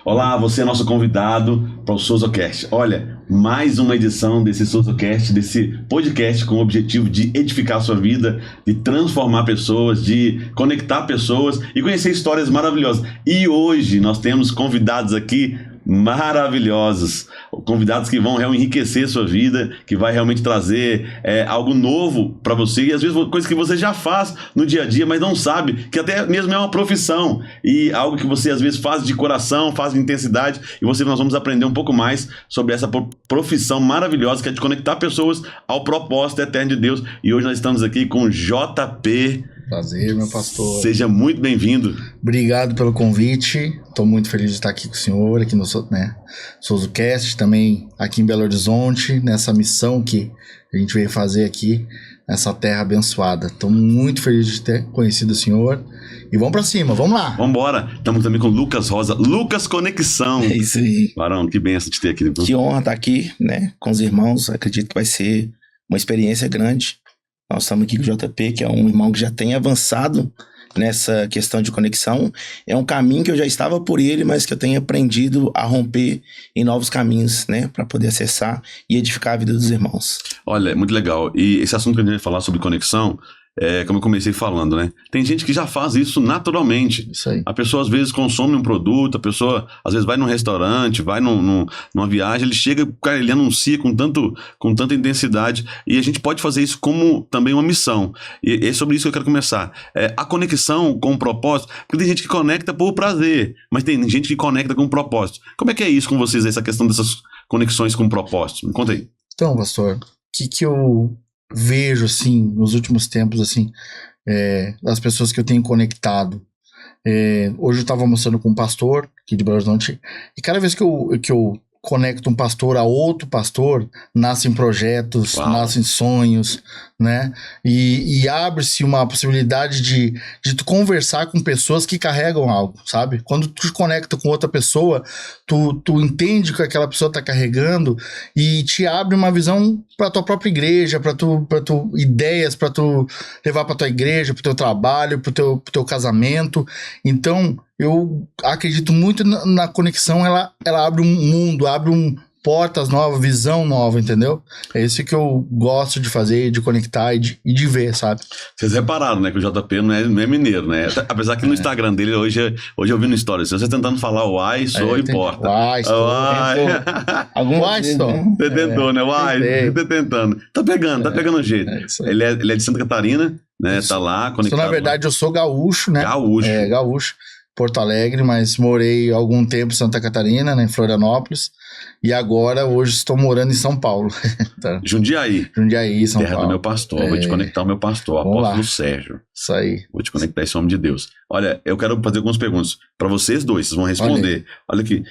Olá, você é nosso convidado para o SouzaCast. Olha, mais uma edição desse SouzaCast, desse podcast com o objetivo de edificar a sua vida, de transformar pessoas, de conectar pessoas e conhecer histórias maravilhosas. E hoje nós temos convidados aqui maravilhosos, convidados que vão realmente enriquecer a sua vida, que vai realmente trazer algo novo para você, e às vezes coisas que você já faz no dia a dia, mas não sabe, que até mesmo é uma profissão, e algo que você às vezes faz de coração, faz de intensidade, e nós vamos aprender um pouco mais sobre essa profissão maravilhosa, que é de conectar pessoas ao propósito eterno de Deus. E hoje nós estamos aqui com JP. Prazer, meu pastor. Seja muito bem-vindo. Obrigado pelo convite. Estou muito feliz de estar aqui com o senhor, aqui no SouzaCast, também aqui em Belo Horizonte, nessa missão que a gente veio fazer aqui, nessa terra abençoada. Estou muito feliz de ter conhecido o senhor. E vamos para cima, vamos lá. Vamos embora. Estamos também com o Lucas Rosa. Lucas Conexão. É isso aí. Barão, que benção de ter aqui. Que honra estar aqui, né, com os irmãos. Acredito que vai ser uma experiência grande. Nós estamos aqui com o JP, que é um irmão que já tem avançado nessa questão de conexão. É um caminho que eu já estava por ele, mas que eu tenho aprendido a romper em novos caminhos, né? Para poder acessar e edificar a vida dos irmãos. Olha, muito legal. E esse assunto que a gente vai falar sobre conexão, como eu comecei falando, né? Tem gente que já faz isso naturalmente. Isso aí. A pessoa às vezes consome um produto, a pessoa às vezes vai num restaurante, vai numa viagem, ele chega, cara, ele anuncia com tanta intensidade, e a gente pode fazer isso como também uma missão. E é sobre isso que eu quero começar. A conexão com o propósito, porque tem gente que conecta por prazer, mas tem gente que conecta com um propósito. Como é que é isso com vocês, essa questão dessas conexões com propósito? Me conta aí. Então, pastor, o que eu vejo, assim, nos últimos tempos, assim, das pessoas que eu tenho conectado. Hoje eu estava almoçando com um pastor aqui de Belo Horizonte, e cada vez que eu conecto um pastor a outro pastor, nascem projetos, Uau. Nascem sonhos, né? E abre-se uma possibilidade de tu conversar com pessoas que carregam algo, sabe? Quando tu te conecta com outra pessoa, tu entende o que aquela pessoa tá carregando e te abre uma visão para tua própria igreja, para tu ideias, para tu levar para tua igreja, pro teu trabalho, pro teu casamento. Então, eu acredito muito na conexão, ela abre um mundo, abre portas novas, visão nova, entendeu? É isso que eu gosto de fazer, de conectar e de ver, sabe? Vocês repararam, né, que o JP não é mineiro, né? Apesar que no Instagram dele, hoje eu vi no stories, você tentando falar uai, sou e porta. Uai, sou. Uai, sou. Você tentou, né? Uai, você tentando. Tá pegando o jeito. Ele é de Santa Catarina, né? Tá lá, conectado. Na verdade, eu sou gaúcho, né? Gaúcho. Porto Alegre, mas morei algum tempo em Santa Catarina, né, em Florianópolis, e agora, hoje, estou morando em São Paulo. Tá. Jundiaí, São terra Paulo. do meu pastor. Vou te conectar ao meu pastor, apóstolo Sérgio. Isso aí. Vou te conectar esse homem de Deus. Olha, eu quero fazer algumas perguntas para vocês dois, vocês vão responder. Olha aqui,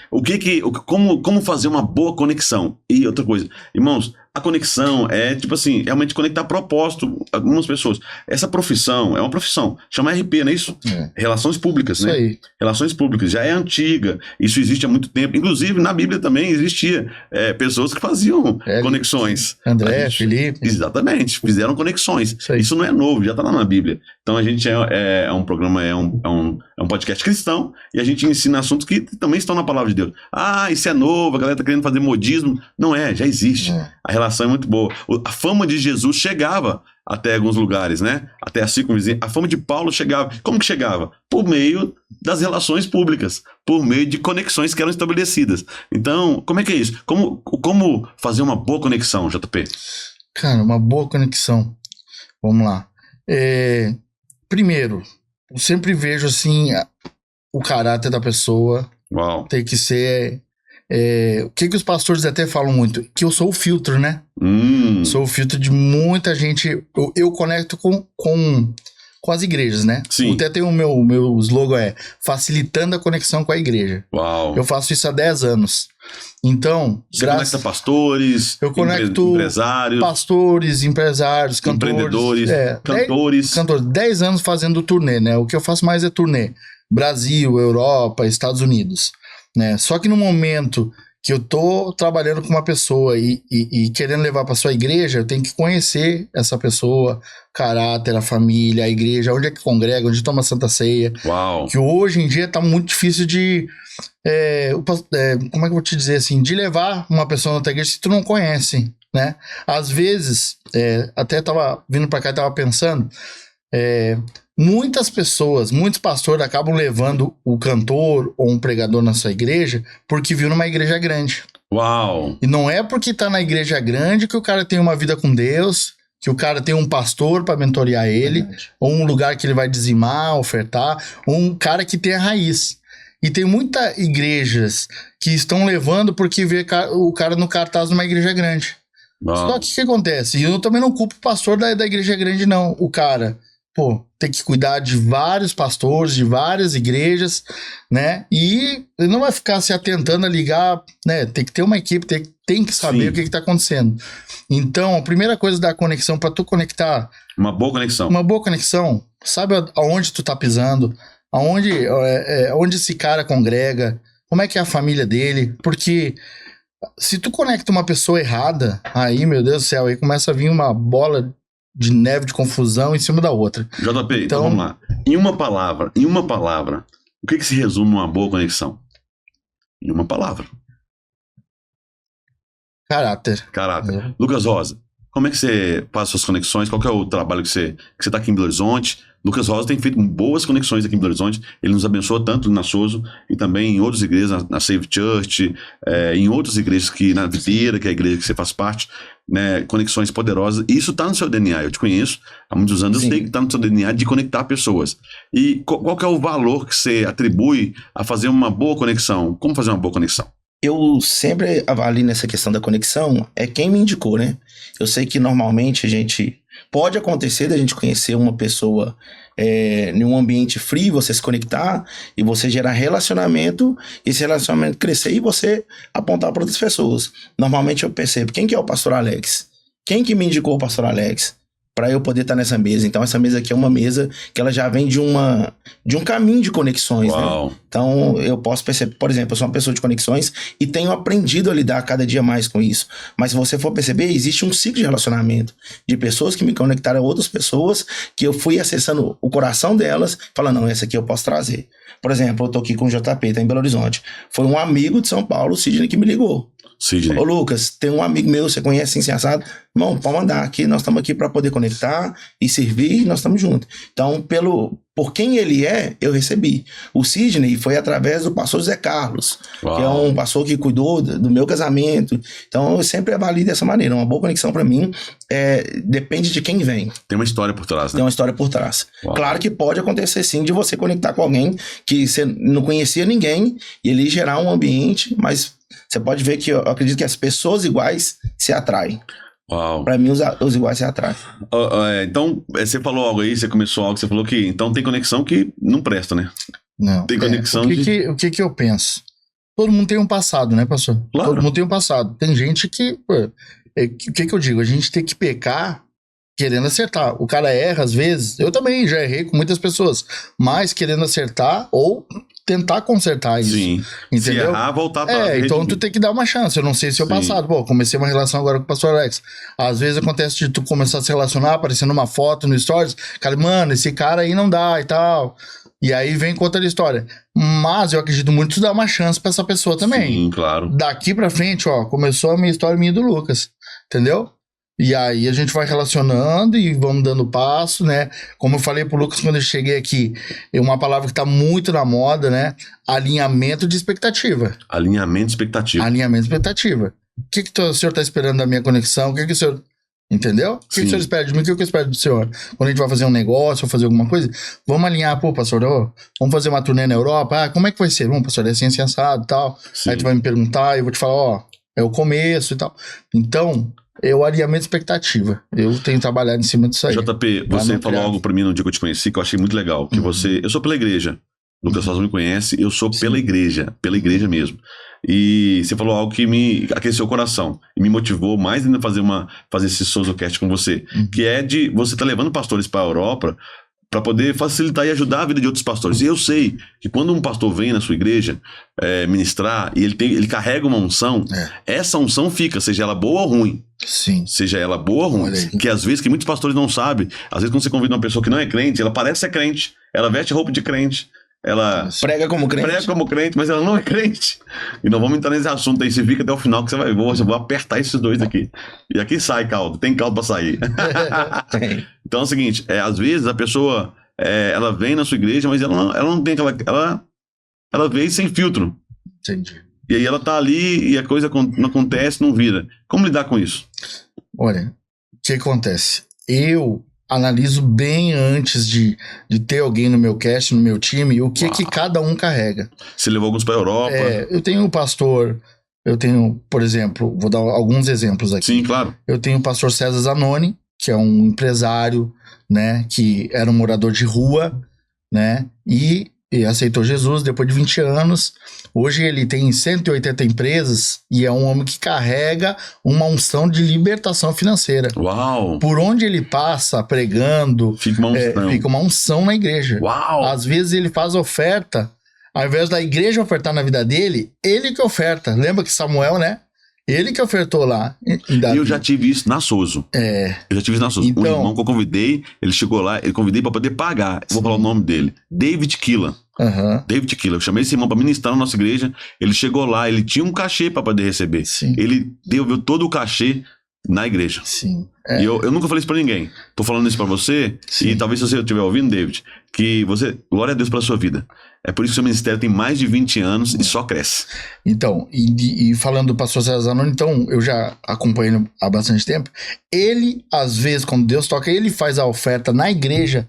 como fazer uma boa conexão? E outra coisa, irmãos, a conexão é, tipo assim, realmente conectar propósito. Algumas pessoas, essa profissão é uma profissão, chama RP, não é isso? Relações públicas, isso né? Aí. Relações públicas, já é antiga, isso existe há muito tempo, inclusive na Bíblia também existia pessoas que faziam conexões. André, Felipe. Exatamente, fizeram conexões. Isso não é novo, já está lá na Bíblia. Então a gente é um programa, é um podcast cristão, e a gente ensina assuntos que também estão na palavra de Deus. Ah, isso é novo, a galera está querendo fazer modismo. Não é, já existe. A relação é muito boa. A fama de Jesus chegava até alguns lugares, né? Até a circunvizinha. A fama de Paulo chegava. Como que chegava? Por meio das relações públicas, por meio de conexões que eram estabelecidas. Então, como é que é isso? Como fazer uma boa conexão, JP? Cara, uma boa conexão. Vamos lá. Primeiro, eu sempre vejo assim o caráter da pessoa. Uau. Tem que ser... o que os pastores até falam muito? Que eu sou o filtro, né? Sou o filtro de muita gente. Eu conecto com as igrejas, né? Sim. Até tem o meu slogan facilitando a conexão com a igreja. Uau. Eu faço isso há 10 anos. Então, você conecta pastores, eu conecto empresários, pastores, empresários, cantores, empreendedores, cantores. 10 anos fazendo turnê, né? O que eu faço mais é turnê. Brasil, Europa, Estados Unidos, né? Só que no momento que eu tô trabalhando com uma pessoa e querendo levar para sua igreja, eu tenho que conhecer essa pessoa, caráter, a família, a igreja, onde é que congrega, onde toma Santa Ceia. Uau. Que hoje em dia tá muito difícil de como é que eu vou te dizer assim, de levar uma pessoa na tua igreja se tu não conhece, né? Às vezes, até tava vindo pra cá e tava pensando, muitas pessoas, muitos pastores acabam levando o cantor ou um pregador na sua igreja porque viu numa igreja grande. Uau! E não é porque tá na igreja grande que o cara tem uma vida com Deus, que o cara tem um pastor para mentorear ele, ou um lugar que ele vai dizimar, ofertar, ou um cara que tem a raiz. E tem muitas igrejas que estão levando porque vê o cara no cartaz numa igreja grande. Uau. Só que o que acontece? E eu também não culpo o pastor da igreja grande, não. O cara, tem que cuidar de vários pastores, de várias igrejas, né? E ele não vai ficar se atentando a ligar, né? Tem que ter uma equipe, tem que saber o que tá acontecendo. Então, a primeira coisa da conexão, para tu conectar... Uma boa conexão. Sabe aonde tu tá pisando, onde esse cara congrega, como é que é a família dele, porque se tu conecta uma pessoa errada, aí, meu Deus do céu, aí começa a vir uma bola de neve de confusão em cima da outra. JP, então vamos lá. Em uma palavra, o que se resume uma boa conexão? Em uma palavra. Caráter. Lucas Rosa, como é que você faz suas conexões? Qual que é o trabalho que você tá aqui em Belo Horizonte? Lucas Rosa tem feito boas conexões aqui em Belo Horizonte. Ele nos abençoa tanto na Souza e também em outras igrejas, na Save Church, em outras igrejas, na Videira, que é a igreja que você faz parte, né, conexões poderosas. E isso está no seu DNA. Eu te conheço há muitos anos. Eu sei que está no seu DNA de conectar pessoas. E qual que é o valor que você atribui a fazer uma boa conexão? Como fazer uma boa conexão? Eu sempre avalio nessa questão da conexão, quem me indicou, né? Eu sei que normalmente pode acontecer da gente conhecer uma pessoa em um ambiente frio, você se conectar e você gerar relacionamento, esse relacionamento crescer e você apontar para outras pessoas. Normalmente eu percebo, quem que é o pastor Alex? Quem que me indicou o pastor Alex? Para eu poder estar nessa mesa. Então essa mesa aqui é uma mesa que ela já vem de um caminho de conexões, né? Então eu posso perceber, por exemplo, eu sou uma pessoa de conexões e tenho aprendido a lidar cada dia mais com isso. Mas se você for perceber, existe um ciclo de relacionamento de pessoas que me conectaram a outras pessoas que eu fui acessando o coração delas, falando, não, essa aqui eu posso trazer. Por exemplo, eu tô aqui com o JP, tá em Belo Horizonte. Foi um amigo de São Paulo, o Sidney, que me ligou. Ô Lucas, tem um amigo meu, você conhece assim, assado? Irmão, pode mandar aqui, nós estamos aqui para poder conectar e servir, nós estamos juntos. Então, por quem ele eu recebi. O Sidney foi através do pastor Zé Carlos, que é um pastor que cuidou do meu casamento. Então, eu sempre avalio dessa maneira. Uma boa conexão para mim depende de quem vem. Tem uma história por trás, né? Tem uma história por trás. Claro que pode acontecer sim de você conectar com alguém que você não conhecia ninguém e ele gerar um ambiente, mas você pode ver que eu acredito que as pessoas iguais se atraem. Para mim, os iguais se atraem. Então, você falou algo aí, você começou algo, você falou que então tem conexão que não presta, né? Não. Tem conexão o que eu penso? Todo mundo tem um passado, né, pastor? Claro. Todo mundo tem um passado. Tem gente que... o que eu digo? A gente tem que pecar querendo acertar. O cara erra às vezes. Eu também já errei com muitas pessoas. Mas querendo acertar ou tentar consertar isso. Sim. Entendeu? Se errar, voltar para então tu tem que dar uma chance. Eu não sei se é o passado. Comecei uma relação agora com o pastor Alex. Às vezes acontece de tu começar a se relacionar, aparecendo uma foto no Stories. Cara, mano, esse cara aí não dá e tal. E aí vem com outra história. Mas eu acredito muito em dar uma chance pra essa pessoa também. Sim, claro. Daqui pra frente, começou a minha história minha e do Lucas. Entendeu? E aí a gente vai relacionando e vamos dando passo, né? Como eu falei pro Lucas quando eu cheguei aqui, é uma palavra que tá muito na moda, né? Alinhamento de expectativa. Alinhamento de expectativa. Alinhamento de expectativa. O que o senhor tá esperando da minha conexão? O que o senhor... Entendeu? O que o senhor espera de mim? O que eu espero do senhor? Quando a gente vai fazer um negócio ou fazer alguma coisa, vamos alinhar, pastor, vamos fazer uma turnê na Europa? Como é que vai ser? Vamos, pastor, é assim, assado e tal. Sim. Aí tu vai me perguntar, eu vou te falar, é o começo e tal. Então... é o alinhamento de expectativa. Eu tenho trabalhado em cima disso aí. JP, você falou algo pra mim no dia que eu te conheci que eu achei muito legal. Que eu sou pela igreja. Lucas Rosa me conhece, eu sou pela igreja mesmo. E você falou algo que me aqueceu o coração e me motivou mais ainda a fazer esse SouzaCast com você. Que é de você estar levando pastores para a Europa para poder facilitar e ajudar a vida de outros pastores. E eu sei que quando um pastor vem na sua igreja ministrar e ele carrega uma unção, essa unção fica, seja ela boa ou ruim. Sim. Seja ela boa ou ruim. Que às vezes, que muitos pastores não sabem, às vezes quando você convida uma pessoa que não é crente, ela parece ser crente, ela veste roupa de crente, ela Prega como crente. prega como crente, mas ela não é crente. E não vamos entrar nesse assunto aí, você fica até o final que você vai ver, eu vou apertar esses dois aqui. E aqui sai caldo, tem caldo pra sair. Tem. Então é o seguinte, às vezes a pessoa, ela vem na sua igreja, mas ela não tem aquela... Ela veio sem filtro. Entendi. E aí ela tá ali e a coisa não acontece, não vira. Como lidar com isso? Olha, o que acontece? Eu analiso bem antes de ter alguém no meu cast, no meu time, o que que cada um carrega. Você levou alguns pra Europa? Eu tenho um pastor, por exemplo, vou dar alguns exemplos aqui. Sim, claro. Eu tenho o pastor César Zanoni, que é um empresário, né, que era um morador de rua, né, e aceitou Jesus depois de 20 anos. Hoje ele tem 180 empresas e é um homem que carrega uma unção de libertação financeira. Uau! Por onde ele passa pregando, Fica uma unção. fica uma unção na igreja. Uau! Às vezes ele faz oferta, ao invés da igreja ofertar na vida dele, ele que oferta. Lembra que Samuel, né? Ele que ofertou lá em Davi. Eu já tive isso na Souza. Eu já tive isso na Souza. Então, um irmão que eu convidei, ele chegou lá, eu convidei pra poder pagar. Eu vou falar o nome dele. David Killan. David Killan. Eu chamei esse irmão pra ministrar na nossa igreja. Ele chegou lá, ele tinha um cachê pra poder receber. Sim. Ele deu todo o cachê na igreja. Sim. E eu nunca falei isso pra ninguém. Tô falando isso pra você. Sim. E talvez se você estiver ouvindo, David, que você... Glória a Deus pela sua vida. É por isso que o seu ministério tem mais de 20 anos e só cresce. Então, e falando do pastor César Zanoni, então, eu já acompanho ele há bastante tempo. Ele, às vezes, quando Deus toca, ele faz a oferta na igreja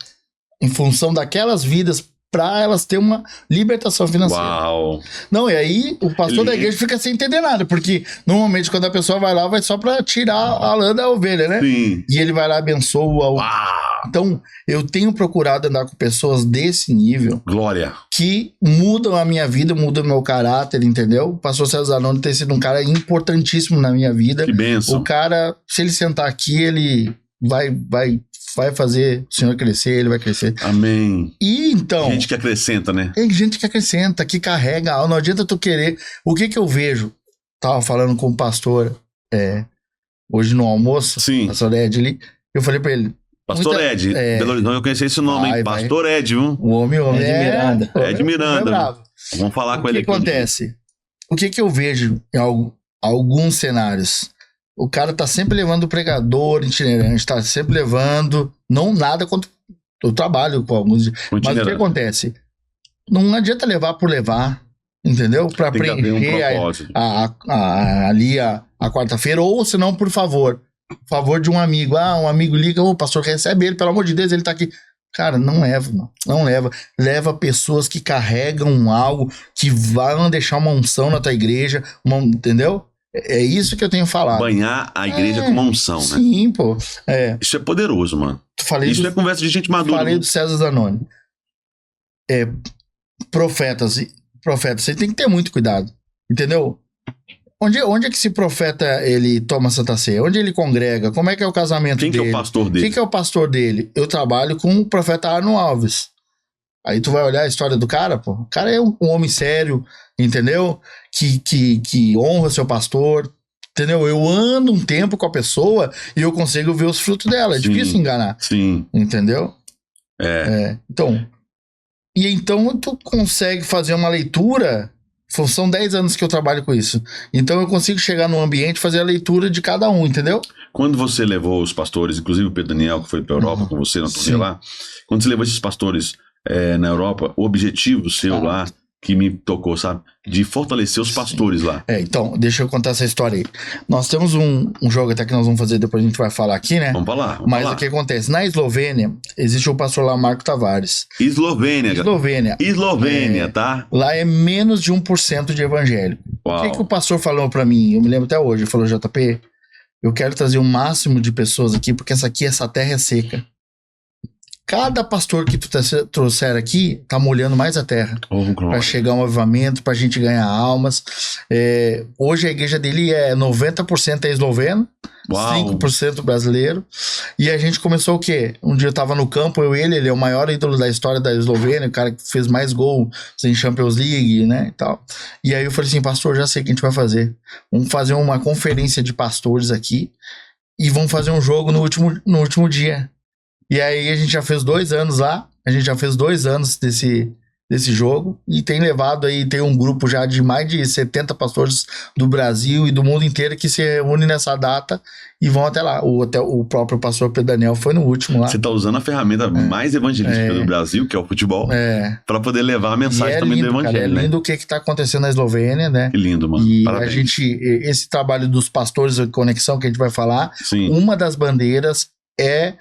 em função daquelas vidas para elas terem uma libertação financeira. Uau! Não, e aí o pastor da igreja fica sem entender nada, porque normalmente quando a pessoa vai lá, vai só para tirar a lã da ovelha, né? Sim. E ele vai lá, abençoa. Uau! Então, eu tenho procurado andar com pessoas desse nível Glória! que mudam a minha vida, mudam o meu caráter, entendeu? O pastor César Zanoni tem sido um cara importantíssimo na minha vida. Que bênção! O cara, se ele sentar aqui, ele vai fazer o Senhor crescer, ele vai crescer. Amém. E então... Gente que acrescenta, né? Tem gente que acrescenta, que carrega. Não adianta tu querer. O que eu vejo? Tava falando com o pastor hoje no almoço, Sim. pastor Ed ali, eu falei pra ele... Pastor Ed, Belo Horizonte, eu conheci esse nome, hein? Pastor Ed, viu? O homem Ed Miranda. Ed Miranda. bravo. Vamos falar com ele aqui. O que acontece? O que eu vejo em alguns cenários? O cara tá sempre levando o pregador itinerante, tá sempre levando... Não nada contra... Eu trabalho com alguns... Mas o que acontece? Não adianta levar por levar, entendeu? Pra Tem que haver um preencher propósito. ali a quarta-feira, ou se não, por favor de um amigo. Um amigo liga, o pastor recebe ele, pelo amor de Deus, ele tá aqui. Cara, não leva, não leva. Leva pessoas que carregam algo, que vão deixar uma unção na tua igreja, entendeu? É isso que eu tenho falado. Banhar a igreja com uma unção, né? Sim, pô. Isso é poderoso, mano. Isso Isso é conversa de gente madura. Falei do César Zanoni. Profetas, você tem que ter muito cuidado, entendeu? Onde é que esse profeta ele toma Santa Ceia? Onde ele congrega? Como é que é o casamento dele? Quem que é o pastor dele? Quem que é o pastor dele? Eu trabalho com o profeta Arno Alves. Aí tu vai olhar a história do cara, pô. O cara é um homem sério, entendeu? Que honra seu pastor, entendeu? Eu ando um tempo com a pessoa e eu consigo ver os frutos dela. É difícil enganar. Sim. Entendeu? Então tu consegue fazer uma leitura. São 10 anos que eu trabalho com isso. Então eu consigo chegar no ambiente e fazer a leitura de cada um, entendeu? Quando você levou os pastores, inclusive o Pedro Daniel, que foi pra Europa com você na turnê lá, quando você levou esses pastores na Europa, o objetivo seu lá, que me tocou, sabe? De fortalecer os pastores lá. Então, deixa eu contar essa história aí. Nós temos um jogo até que nós vamos fazer, depois a gente vai falar aqui, né? Vamos falar. Mas o que acontece? Na Eslovênia, existe o pastor lá, Marco Tavares. Eslovênia, tá? Lá é menos de 1% de evangélico. Uau. O que o pastor falou pra mim? Eu me lembro até hoje. Ele falou, JP, eu quero trazer o máximo de pessoas aqui, porque essa terra é seca. Cada pastor que tu trouxer aqui tá molhando mais a terra para chegar um avivamento, pra gente ganhar almas. Hoje a igreja dele é 90% esloveno, 5% brasileiro. E a gente começou o quê? Um dia eu tava no campo, ele é o maior ídolo da história da Eslovênia, o cara que fez mais gols em Champions League, né, e tal. E aí eu falei assim, pastor, já sei o que a gente vai fazer. Vamos fazer uma conferência de pastores aqui e vamos fazer um jogo no último dia. E aí a gente já fez 2 anos lá, a gente já fez 2 anos desse desse jogo e tem levado aí, tem um grupo já de mais de 70 pastores do Brasil e do mundo inteiro que se reúnem nessa data e vão até lá. O próprio pastor Pedro Daniel foi no último lá. Você tá usando a ferramenta mais evangelística do Brasil, que é o futebol, para poder levar a mensagem também lindo, do evangelho. Cara, é lindo o que tá acontecendo na Eslovênia, né? Que lindo, mano. E Parabéns. esse trabalho dos pastores de conexão que a gente vai falar, Sim. uma das bandeiras é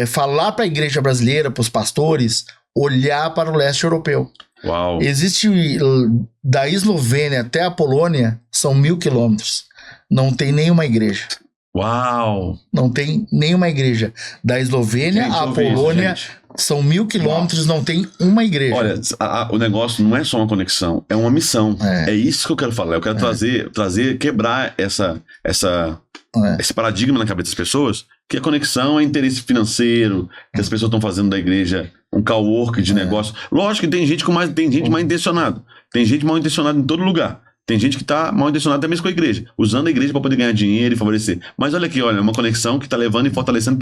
falar para a igreja brasileira, para os pastores, olhar para o leste europeu. Uau. Existe da Eslovênia até a Polônia, são 1.000 quilômetros. Não tem nenhuma igreja. Uau. Não tem nenhuma igreja. Da Eslovênia à Polônia, são 1.000 quilômetros, não tem uma igreja. Olha, o negócio não é só uma conexão, é uma missão. É isso que eu quero falar. Eu quero trazer, quebrar esse paradigma na cabeça das pessoas, que a conexão é interesse financeiro, que as pessoas estão fazendo da igreja um cowork de negócio. Lógico que tem gente mal intencionada. Tem gente mal intencionada em todo lugar. Tem gente que está mal intencionada até mesmo com a igreja, usando a igreja para poder ganhar dinheiro e favorecer. Mas olha aqui, é uma conexão que está levando e fortalecendo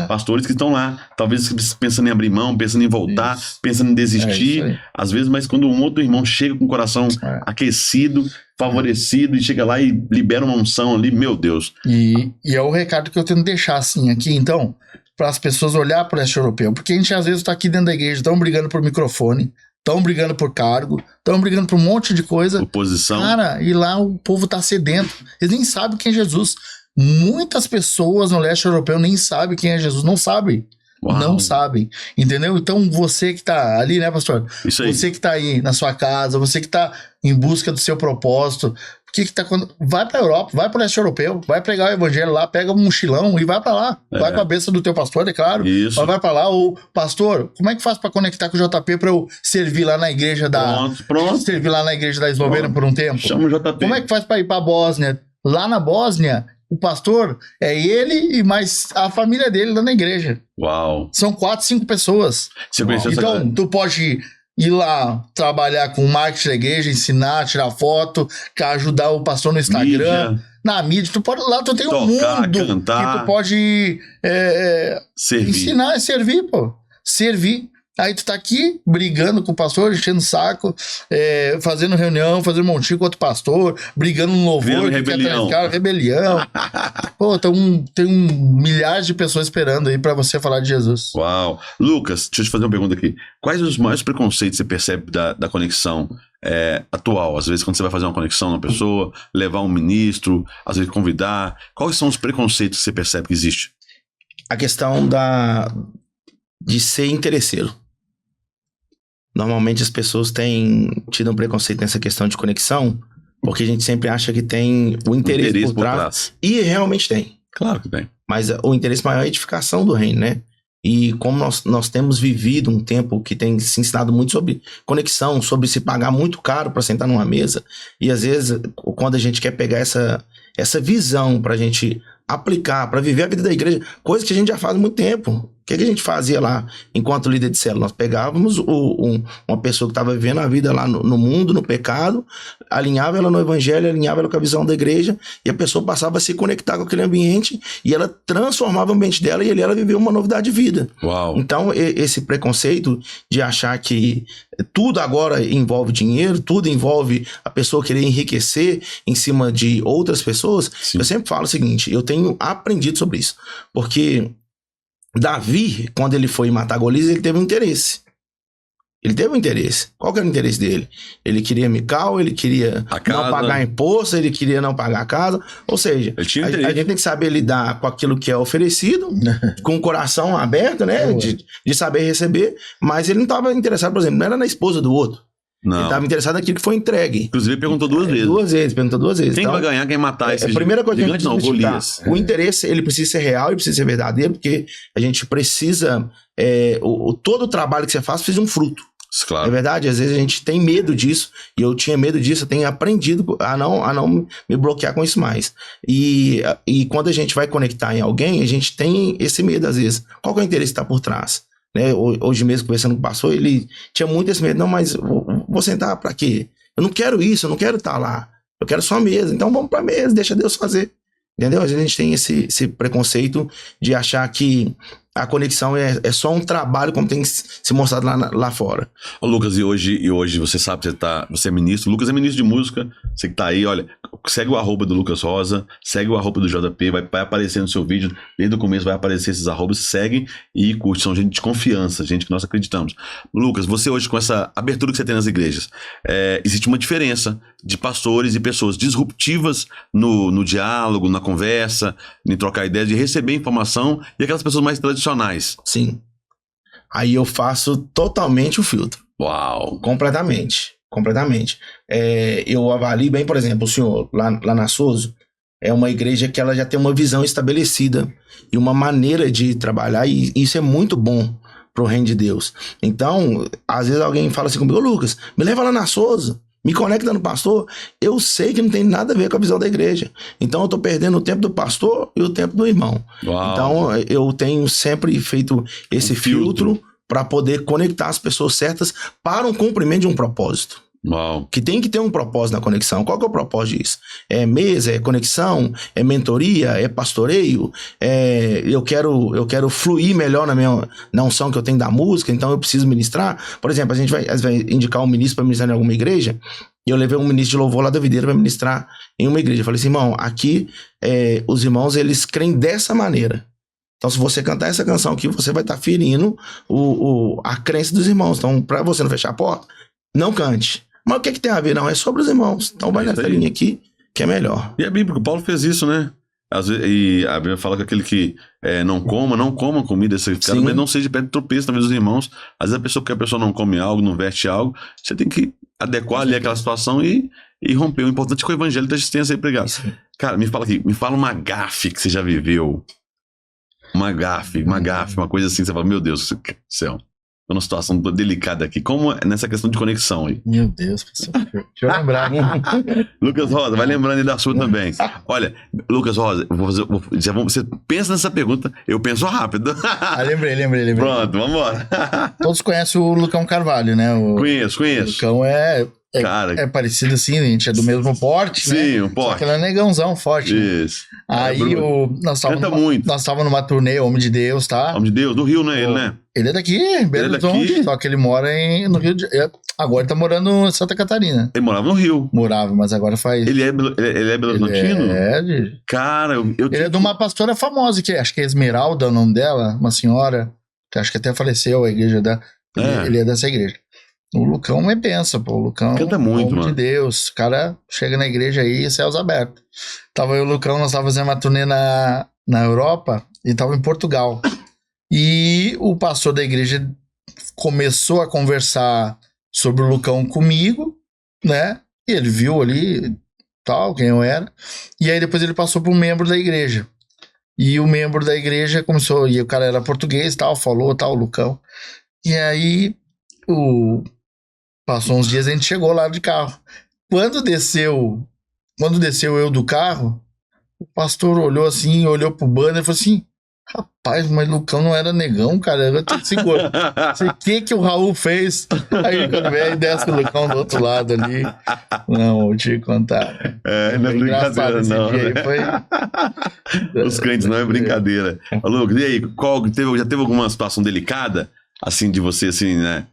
pastores que estão lá, talvez pensando em abrir mão, pensando em voltar, pensando em desistir, às vezes, mas quando um outro irmão chega com o coração aquecido, favorecido, e chega lá e libera uma unção ali, meu Deus. E é o recado que eu tento deixar assim aqui, então, para as pessoas olhar para o leste europeu, porque a gente às vezes está aqui dentro da igreja, estão brigando por microfone, estão brigando por cargo, estão brigando por um monte de coisa. Oposição. Cara, e lá o povo tá sedento. Eles nem sabem quem é Jesus. Muitas pessoas no leste europeu nem sabem quem é Jesus. Não sabem. Uau. Não sabem. Entendeu? Então você que tá ali, né, pastor? Isso aí. Você que tá aí na sua casa, você que tá em busca do seu propósito, vai pra Europa, vai pro leste europeu, vai pregar o evangelho lá, pega um mochilão e vai pra lá. Vai com a bênção do teu pastor, é claro. Isso. Mas vai pra lá, o pastor, como é que faz pra conectar com o JP pra eu servir lá na igreja Pronto. servir lá na igreja da Eslovênia por um tempo? Chama o JP. Como é que faz pra ir pra Bósnia? Lá na Bósnia, o pastor é ele e mais a família dele lá na igreja. Uau. São 4, 5 pessoas. Então, tu pode ir lá trabalhar com o marketing da igreja, ensinar, tirar foto, ajudar o pastor no Instagram, mídia. Na mídia. Tu pode lá, tu tem Tocar, um mundo cantar, que tu pode servir. ensinar e servir, pô. Servir. Aí tu tá aqui brigando com o pastor, enchendo o saco, fazendo reunião, fazendo montinho com outro pastor, brigando no louvor, rebelião. Pô, tem milhares de pessoas esperando aí pra você falar de Jesus. Uau. Lucas, deixa eu te fazer uma pergunta aqui. Quais os maiores preconceitos você percebe da conexão atual? Às vezes quando você vai fazer uma conexão na pessoa, levar um ministro, às vezes convidar, quais são os preconceitos que você percebe que existe? A questão de ser interesseiro. Normalmente as pessoas têm tido um preconceito nessa questão de conexão, porque a gente sempre acha que tem o interesse por trás. E realmente tem. Claro que tem. Mas o interesse maior é a edificação do reino, né? E como nós temos vivido um tempo que tem se ensinado muito sobre conexão, sobre se pagar muito caro para sentar numa mesa, e às vezes quando a gente quer pegar essa visão para a gente aplicar, para viver a vida da igreja, coisa que a gente já faz há muito tempo. O que a gente fazia lá enquanto líder de célula? Nós pegávamos uma pessoa que estava vivendo a vida lá no mundo, no pecado, alinhava ela no evangelho, alinhava ela com a visão da igreja, e a pessoa passava a se conectar com aquele ambiente, e ela transformava o ambiente dela, e ali ela viveu uma novidade de vida. Uau. Então, esse preconceito de achar que tudo agora envolve dinheiro, tudo envolve a pessoa querer enriquecer em cima de outras pessoas, Sim. Eu sempre falo o seguinte, eu tenho aprendido sobre isso, porque Davi, quando ele foi matar Golias, ele teve um interesse. Ele teve um interesse. Qual que era o interesse dele? Ele queria Mical, ele queria não pagar imposto, ele queria não pagar a casa. Ou seja, a gente tem que saber lidar com aquilo que é oferecido, com o coração aberto, né? De saber receber. Mas ele não estava interessado, por exemplo, não era na esposa do outro. Não. Ele estava interessado naquilo que foi entregue. Inclusive, ele perguntou duas vezes. Perguntou duas vezes. Quem vai ganhar, quem matar esse A primeira coisa que a gente precisa Golias. O interesse, ele precisa ser real, ele precisa ser verdadeiro, porque a gente precisa... todo o trabalho que você faz precisa de um fruto. Claro. É verdade? Às vezes a gente tem medo disso, e eu tinha medo disso, eu tenho aprendido a não me bloquear com isso mais. E quando a gente vai conectar em alguém, a gente tem esse medo às vezes. Qual que é o interesse que está por trás? Né? Hoje mesmo, conversando com o pastor, ele tinha muito esse medo. Não, mas vou sentar para quê? Eu não quero isso, eu não quero estar lá. Eu quero só a mesa. Então vamos para a mesa, deixa Deus fazer. Entendeu? A gente tem esse preconceito de achar que a conexão é só um trabalho como tem que se mostrado lá fora. Ô, Lucas, e hoje você sabe que você é ministro. O Lucas é ministro de música. Você que tá aí, olha, segue o @ do Lucas Rosa, segue o @ do JP, vai aparecer no seu vídeo, desde o começo vai aparecer esses arrobas, segue e curte. São gente de confiança, gente que nós acreditamos. Lucas, você hoje com essa abertura que você tem nas igrejas, existe uma diferença de pastores e pessoas disruptivas no diálogo, na conversa, em trocar ideias, de receber informação, e aquelas pessoas mais tradicionais. Sim. Aí eu faço totalmente o filtro. Uau! Completamente. Eu avalio bem, por exemplo, o senhor lá na Souza é uma igreja que ela já tem uma visão estabelecida e uma maneira de trabalhar, e isso é muito bom pro reino de Deus. Então, às vezes alguém fala assim comigo: Lucas, me leva lá na Souza, me conecta no pastor. Eu sei que não tem nada a ver com a visão da igreja. Então eu tô perdendo o tempo do pastor e o tempo do irmão. Uau. Então eu tenho sempre feito esse filtro para poder conectar as pessoas certas para um cumprimento de um propósito. Uau. Que tem que ter um propósito na conexão. Qual que é o propósito disso? É mesa, é conexão, é mentoria, é pastoreio, eu quero fluir melhor na unção que eu tenho da música, então eu preciso ministrar. Por exemplo, a gente vai indicar um ministro para ministrar em alguma igreja, e eu levei um ministro de louvor lá da Videira para ministrar em uma igreja. Eu falei assim: irmão, aqui os irmãos, eles creem dessa maneira. Então, se você cantar essa canção aqui, você vai estar ferindo a crença dos irmãos. Então, para você não fechar a porta, não cante. Mas o que tem a ver? Não, é sobre os irmãos. Então vai nessa linha aqui, que é melhor. E é bíblico, Paulo fez isso, né? Às vezes, e a Bíblia fala que aquele que não coma comida sacrificada, mas não seja pé de tropeço também dos irmãos. Às vezes a pessoa não come algo, não veste algo, você tem que adequar ali aquela situação e romper. O importante é que o evangelho da existência aí pregado. Cara, me fala uma gafe que você já viveu. Uma gafe, uma coisa assim, você fala: meu Deus do céu. Tô numa situação delicada aqui. Como nessa questão de conexão aí? Meu Deus, pessoal. Deixa eu lembrar. Lucas Rosa, vai lembrando aí da sua também. Olha, Lucas Rosa, você pensa nessa pergunta, eu penso rápido. Lembrei. Pronto, vamos embora. Todos conhecem o Lucão Carvalho, né? Conheço. O Lucão é parecido assim, a gente é do mesmo porte, né? Sim, um porte. Só que ele é negãozão forte. Isso. Né? Aí nós estávamos numa turnê, Homem de Deus, tá? Homem de Deus, do Rio, né? Ele, né? Ele é daqui, Belo Horizonte, só que ele mora no Rio de Janeiro. Agora ele tá morando em Santa Catarina. Ele morava no Rio. Morava, mas agora faz... Ele é Belo Horizontino? Cara, ele é de uma pastora famosa, que acho que é Esmeralda o nome dela, uma senhora, que acho que até faleceu a igreja da... Ele é dessa igreja. O Lucão é benção, pô. O Lucão canta muito, mano. De Deus. O cara chega na igreja aí, céus abertos. Tava eu e o Lucão, nós tava fazendo uma turnê na Europa e tava em Portugal. E o pastor da igreja começou a conversar sobre o Lucão comigo, né? E ele viu ali, tal, quem eu era. E aí depois ele passou para um membro da igreja. E o membro da igreja começou, e o cara era português, tal, falou, tal, o Lucão. E aí passou uns dias, a gente chegou lá de carro. Quando desceu eu do carro, o pastor olhou assim, olhou pro banner e falou assim: rapaz, mas Lucão não era negão, cara. Eu te seguro. O que o Raul fez? Aí quando vem, desce o Lucão do outro lado ali. Não, vou te contar. Não é brincadeira, não. Né? Os crentes não é brincadeira. Ô, Lucas, e aí, já teve alguma situação delicada, assim, de você, assim, né?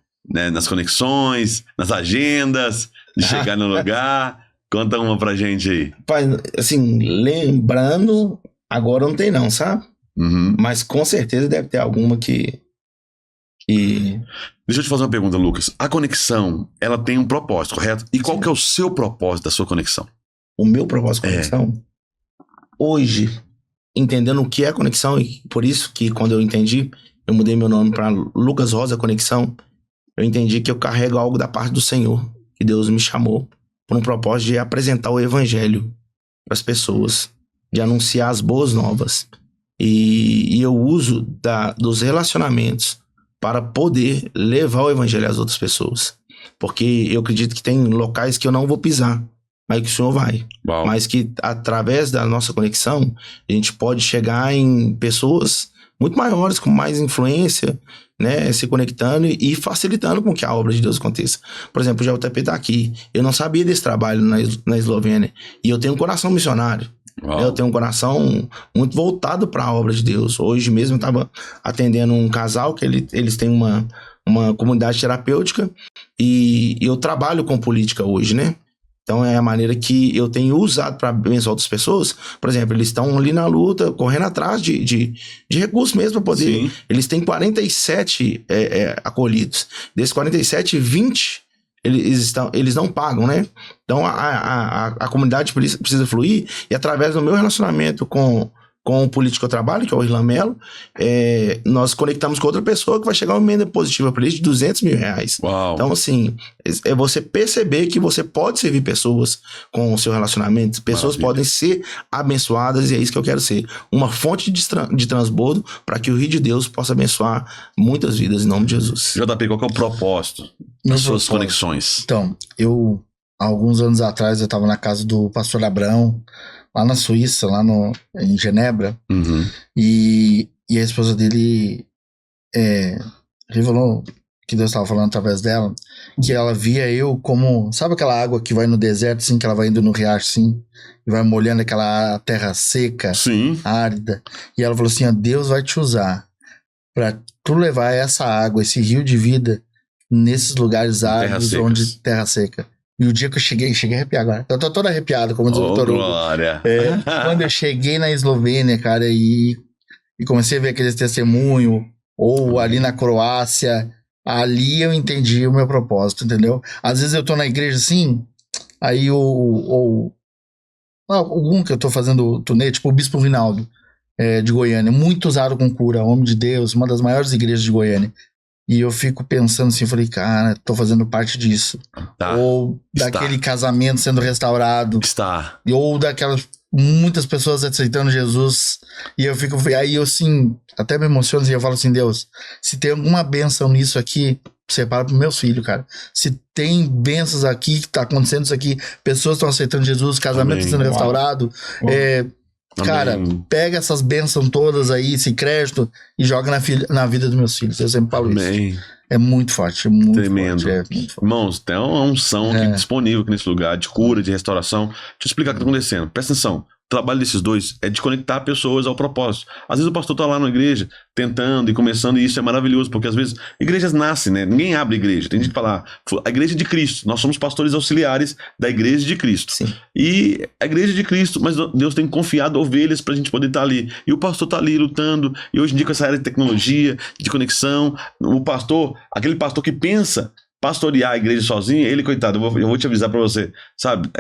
Nas conexões, nas agendas, de chegar no lugar? Conta uma pra gente aí. Pai, assim, lembrando, agora não tem não, sabe? Uhum. Mas com certeza deve ter alguma que... Deixa eu te fazer uma pergunta, Lucas. A conexão, ela tem um propósito, correto? E qual que é o seu propósito da sua conexão? O meu propósito de conexão? Hoje, entendendo o que é conexão, e por isso que quando eu entendi, eu mudei meu nome para Lucas Rosa Conexão, eu entendi que eu carrego algo da parte do Senhor, que Deus me chamou por um propósito de apresentar o evangelho para as pessoas, de anunciar as boas novas. E eu uso dos relacionamentos para poder levar o evangelho às outras pessoas. Porque eu acredito que tem locais que eu não vou pisar, mas que o Senhor vai. Uau. Mas que através da nossa conexão, a gente pode chegar em pessoas muito maiores, com mais influência, né, se conectando e facilitando com que a obra de Deus aconteça. Por exemplo, o JP tá aqui. Eu não sabia desse trabalho na Eslovênia. E eu tenho um coração missionário. Uau. Eu tenho um coração muito voltado para a obra de Deus. Hoje mesmo eu estava atendendo um casal que eles têm uma comunidade terapêutica e eu trabalho com política hoje, né? Então é a maneira que eu tenho usado para abençoar outras pessoas. Por exemplo, eles estão ali na luta, correndo atrás de recursos mesmo para poder. Sim. Eles têm 47 acolhidos. Desses 47, 20 eles não pagam, né? Então a comunidade precisa fluir e através do meu relacionamento com o político que eu trabalho, que é o Irlan Melo, nós conectamos com outra pessoa que vai chegar uma emenda positiva para ele de R$200 mil. Uau. Então, assim, é você perceber que você pode servir pessoas com o seu relacionamento, pessoas Maravilha. podem ser abençoadas e é isso que eu quero ser. Uma fonte de transbordo para que o Rio de Deus possa abençoar muitas vidas em nome de Jesus. JP, qual que é o propósito das suas conexões? Então, há alguns anos atrás, eu estava na casa do pastor Abrão, lá na Suíça, em Genebra, Uhum. e a esposa dele revelou que Deus estava falando através dela, que ela via eu como, sabe aquela água que vai no deserto, assim, que ela vai indo no riacho, assim, e vai molhando aquela terra seca, Sim. árida, e ela falou assim, ó, Deus vai te usar para tu levar essa água, esse rio de vida, nesses lugares áridos, onde terra seca. E o dia que eu cheguei a arrepiar agora. Eu tô todo arrepiado, como diz o Vitor Hugo. Glória. Quando eu cheguei na Eslovênia, cara, e comecei a ver aqueles testemunhos, ou ali na Croácia, ali eu entendi o meu propósito, entendeu? Às vezes eu tô na igreja assim, aí algum que eu tô fazendo turnê, tipo o Bispo Rinaldo, de Goiânia, muito usado com cura, homem de Deus, uma das maiores igrejas de Goiânia. E eu fico pensando assim, falei, cara, tô fazendo parte disso. Tá. Ou daquele casamento sendo restaurado. Está. Ou daquelas muitas pessoas aceitando Jesus. E eu fico, aí eu assim, até me emociono e eu falo assim, Deus, se tem alguma bênção nisso aqui, separa pros meus filhos, cara. Se tem bênçãos aqui, que tá acontecendo isso aqui, pessoas estão aceitando Jesus, casamento Amém. sendo restaurado, cara, pega essas bênçãos todas aí, esse crédito, e joga na vida dos meus filhos. Eu sempre falo isso. É muito forte, muito Tremendo. forte. Muito forte. Irmãos, tem uma unção aqui disponível aqui nesse lugar, de cura, de restauração. Deixa eu explicar o que está acontecendo. Presta atenção. O trabalho desses dois é de conectar pessoas ao propósito. Às vezes o pastor está lá na igreja, tentando e começando, e isso é maravilhoso, porque às vezes igrejas nascem, né? Ninguém abre igreja. Tem gente que fala, a igreja de Cristo. Nós somos pastores auxiliares da igreja de Cristo. Sim. E a igreja de Cristo, mas Deus tem confiado ovelhas pra gente poder estar ali. E o pastor tá ali lutando, e hoje em dia com essa área de tecnologia, de conexão, aquele pastor que pensa pastorear a igreja sozinho, ele, coitado, eu vou te avisar pra você, sabe,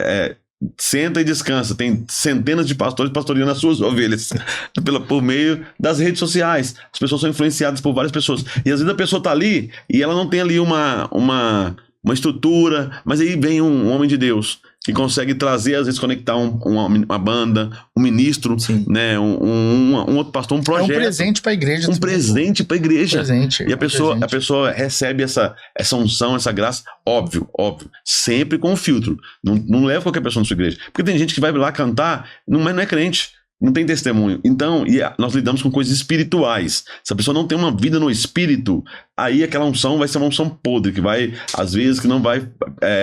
senta e descansa, tem centenas de pastores pastoreando as suas ovelhas por meio das redes sociais. As pessoas são influenciadas por várias pessoas, e às vezes a pessoa tá ali e ela não tem ali uma estrutura, mas aí vem um homem de Deus que consegue trazer, às vezes conectar uma banda, um ministro, né, um outro pastor, um projeto. É um presente para a igreja. Um presente para a igreja. Presente, e a pessoa recebe essa unção, essa graça, óbvio, sempre com um filtro. Não leva qualquer pessoa na sua igreja. Porque tem gente que vai lá cantar, mas não é crente. Não tem testemunho. Então, nós lidamos com coisas espirituais. Se a pessoa não tem uma vida no espírito, aí aquela unção vai ser uma unção podre, que vai, às vezes, que não vai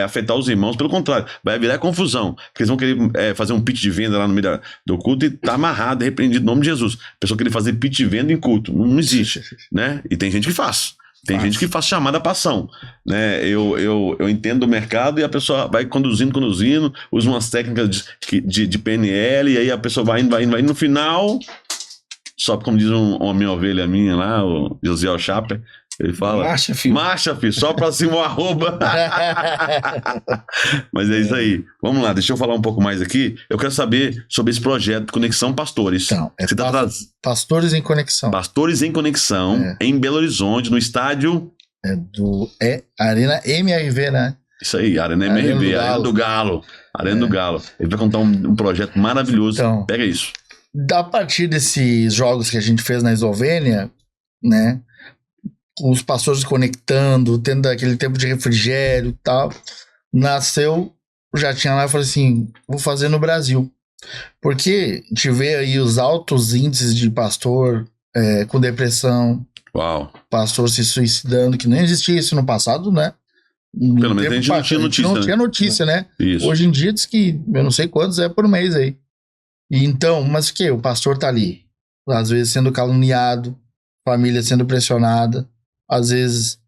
afetar os irmãos. Pelo contrário, vai virar confusão. Porque eles vão querer fazer um pitch de venda lá no meio do culto e tá amarrado, repreendido em nome de Jesus. A pessoa querer fazer pitch de venda em culto. Não existe, né? E tem gente que faz. Tem gente que faz chamada para ação, né? Eu entendo o mercado e a pessoa vai conduzindo, usa umas técnicas de PNL, e aí a pessoa vai indo, no final, só como diz uma minha ovelha minha lá, o Josiel Chaper, ele fala, marcha, filho, só pra cima o arroba. Mas é isso aí. Vamos lá, deixa eu falar um pouco mais aqui. Eu quero saber sobre esse projeto Conexão Pastores. Então, Pastores em Conexão. Pastores em Conexão, em Belo Horizonte, no estádio... Arena MRV, né? Isso aí, Arena MRV, Arena do Galo. Arena do Galo. Ele vai contar um projeto maravilhoso. Então, pega isso. A partir desses jogos que a gente fez na Eslovênia, né? Os pastores conectando, tendo aquele tempo de refrigério e tal, nasceu, já tinha lá, eu falei assim, vou fazer no Brasil. Porque a gente vê aí os altos índices de pastor com depressão, pastor se suicidando, que nem existia isso no passado, né? Pelo menos a gente não tinha notícia. Não tinha notícia, né? Isso. Hoje em dia diz que eu não sei quantos por mês aí. E então, mas o que? O pastor tá ali, às vezes sendo caluniado, família sendo pressionada, às vezes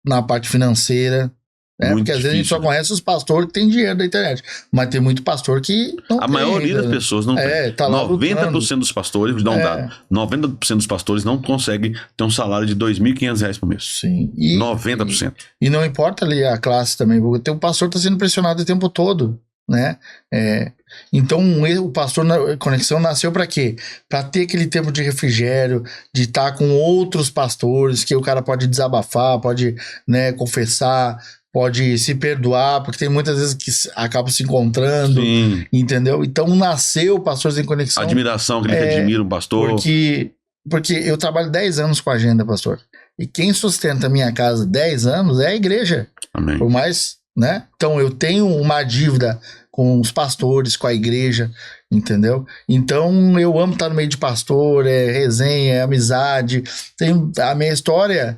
na parte financeira, né? Muito Porque às vezes a gente só difícil, né? conhece os pastores que tem dinheiro da internet, mas tem muito pastor que não A tem maioria ainda, das né? pessoas não tem. Tá lá 90% dos pastores, vou dar um É. dado, 90% dos pastores não conseguem ter um salário de R$ 2.500 por mês. Sim. 90%. E não importa ali a classe também, porque o pastor está sendo pressionado o tempo todo, né? Então o pastor na Conexão nasceu para quê? Para ter aquele tempo de refrigério, de estar com outros pastores, que o cara pode desabafar, pode, né, confessar, pode se perdoar, porque tem muitas vezes que acabam se encontrando, Sim. entendeu? Então nasceu Pastores em Conexão. Admiração, aquele que admira o pastor. Porque eu trabalho 10 anos com a agenda, pastor. E quem sustenta a minha casa 10 anos é a igreja. Amém. Por mais, né? Então eu tenho uma dívida com os pastores, com a igreja, entendeu? Então eu amo estar no meio de pastor, resenha, amizade. A minha história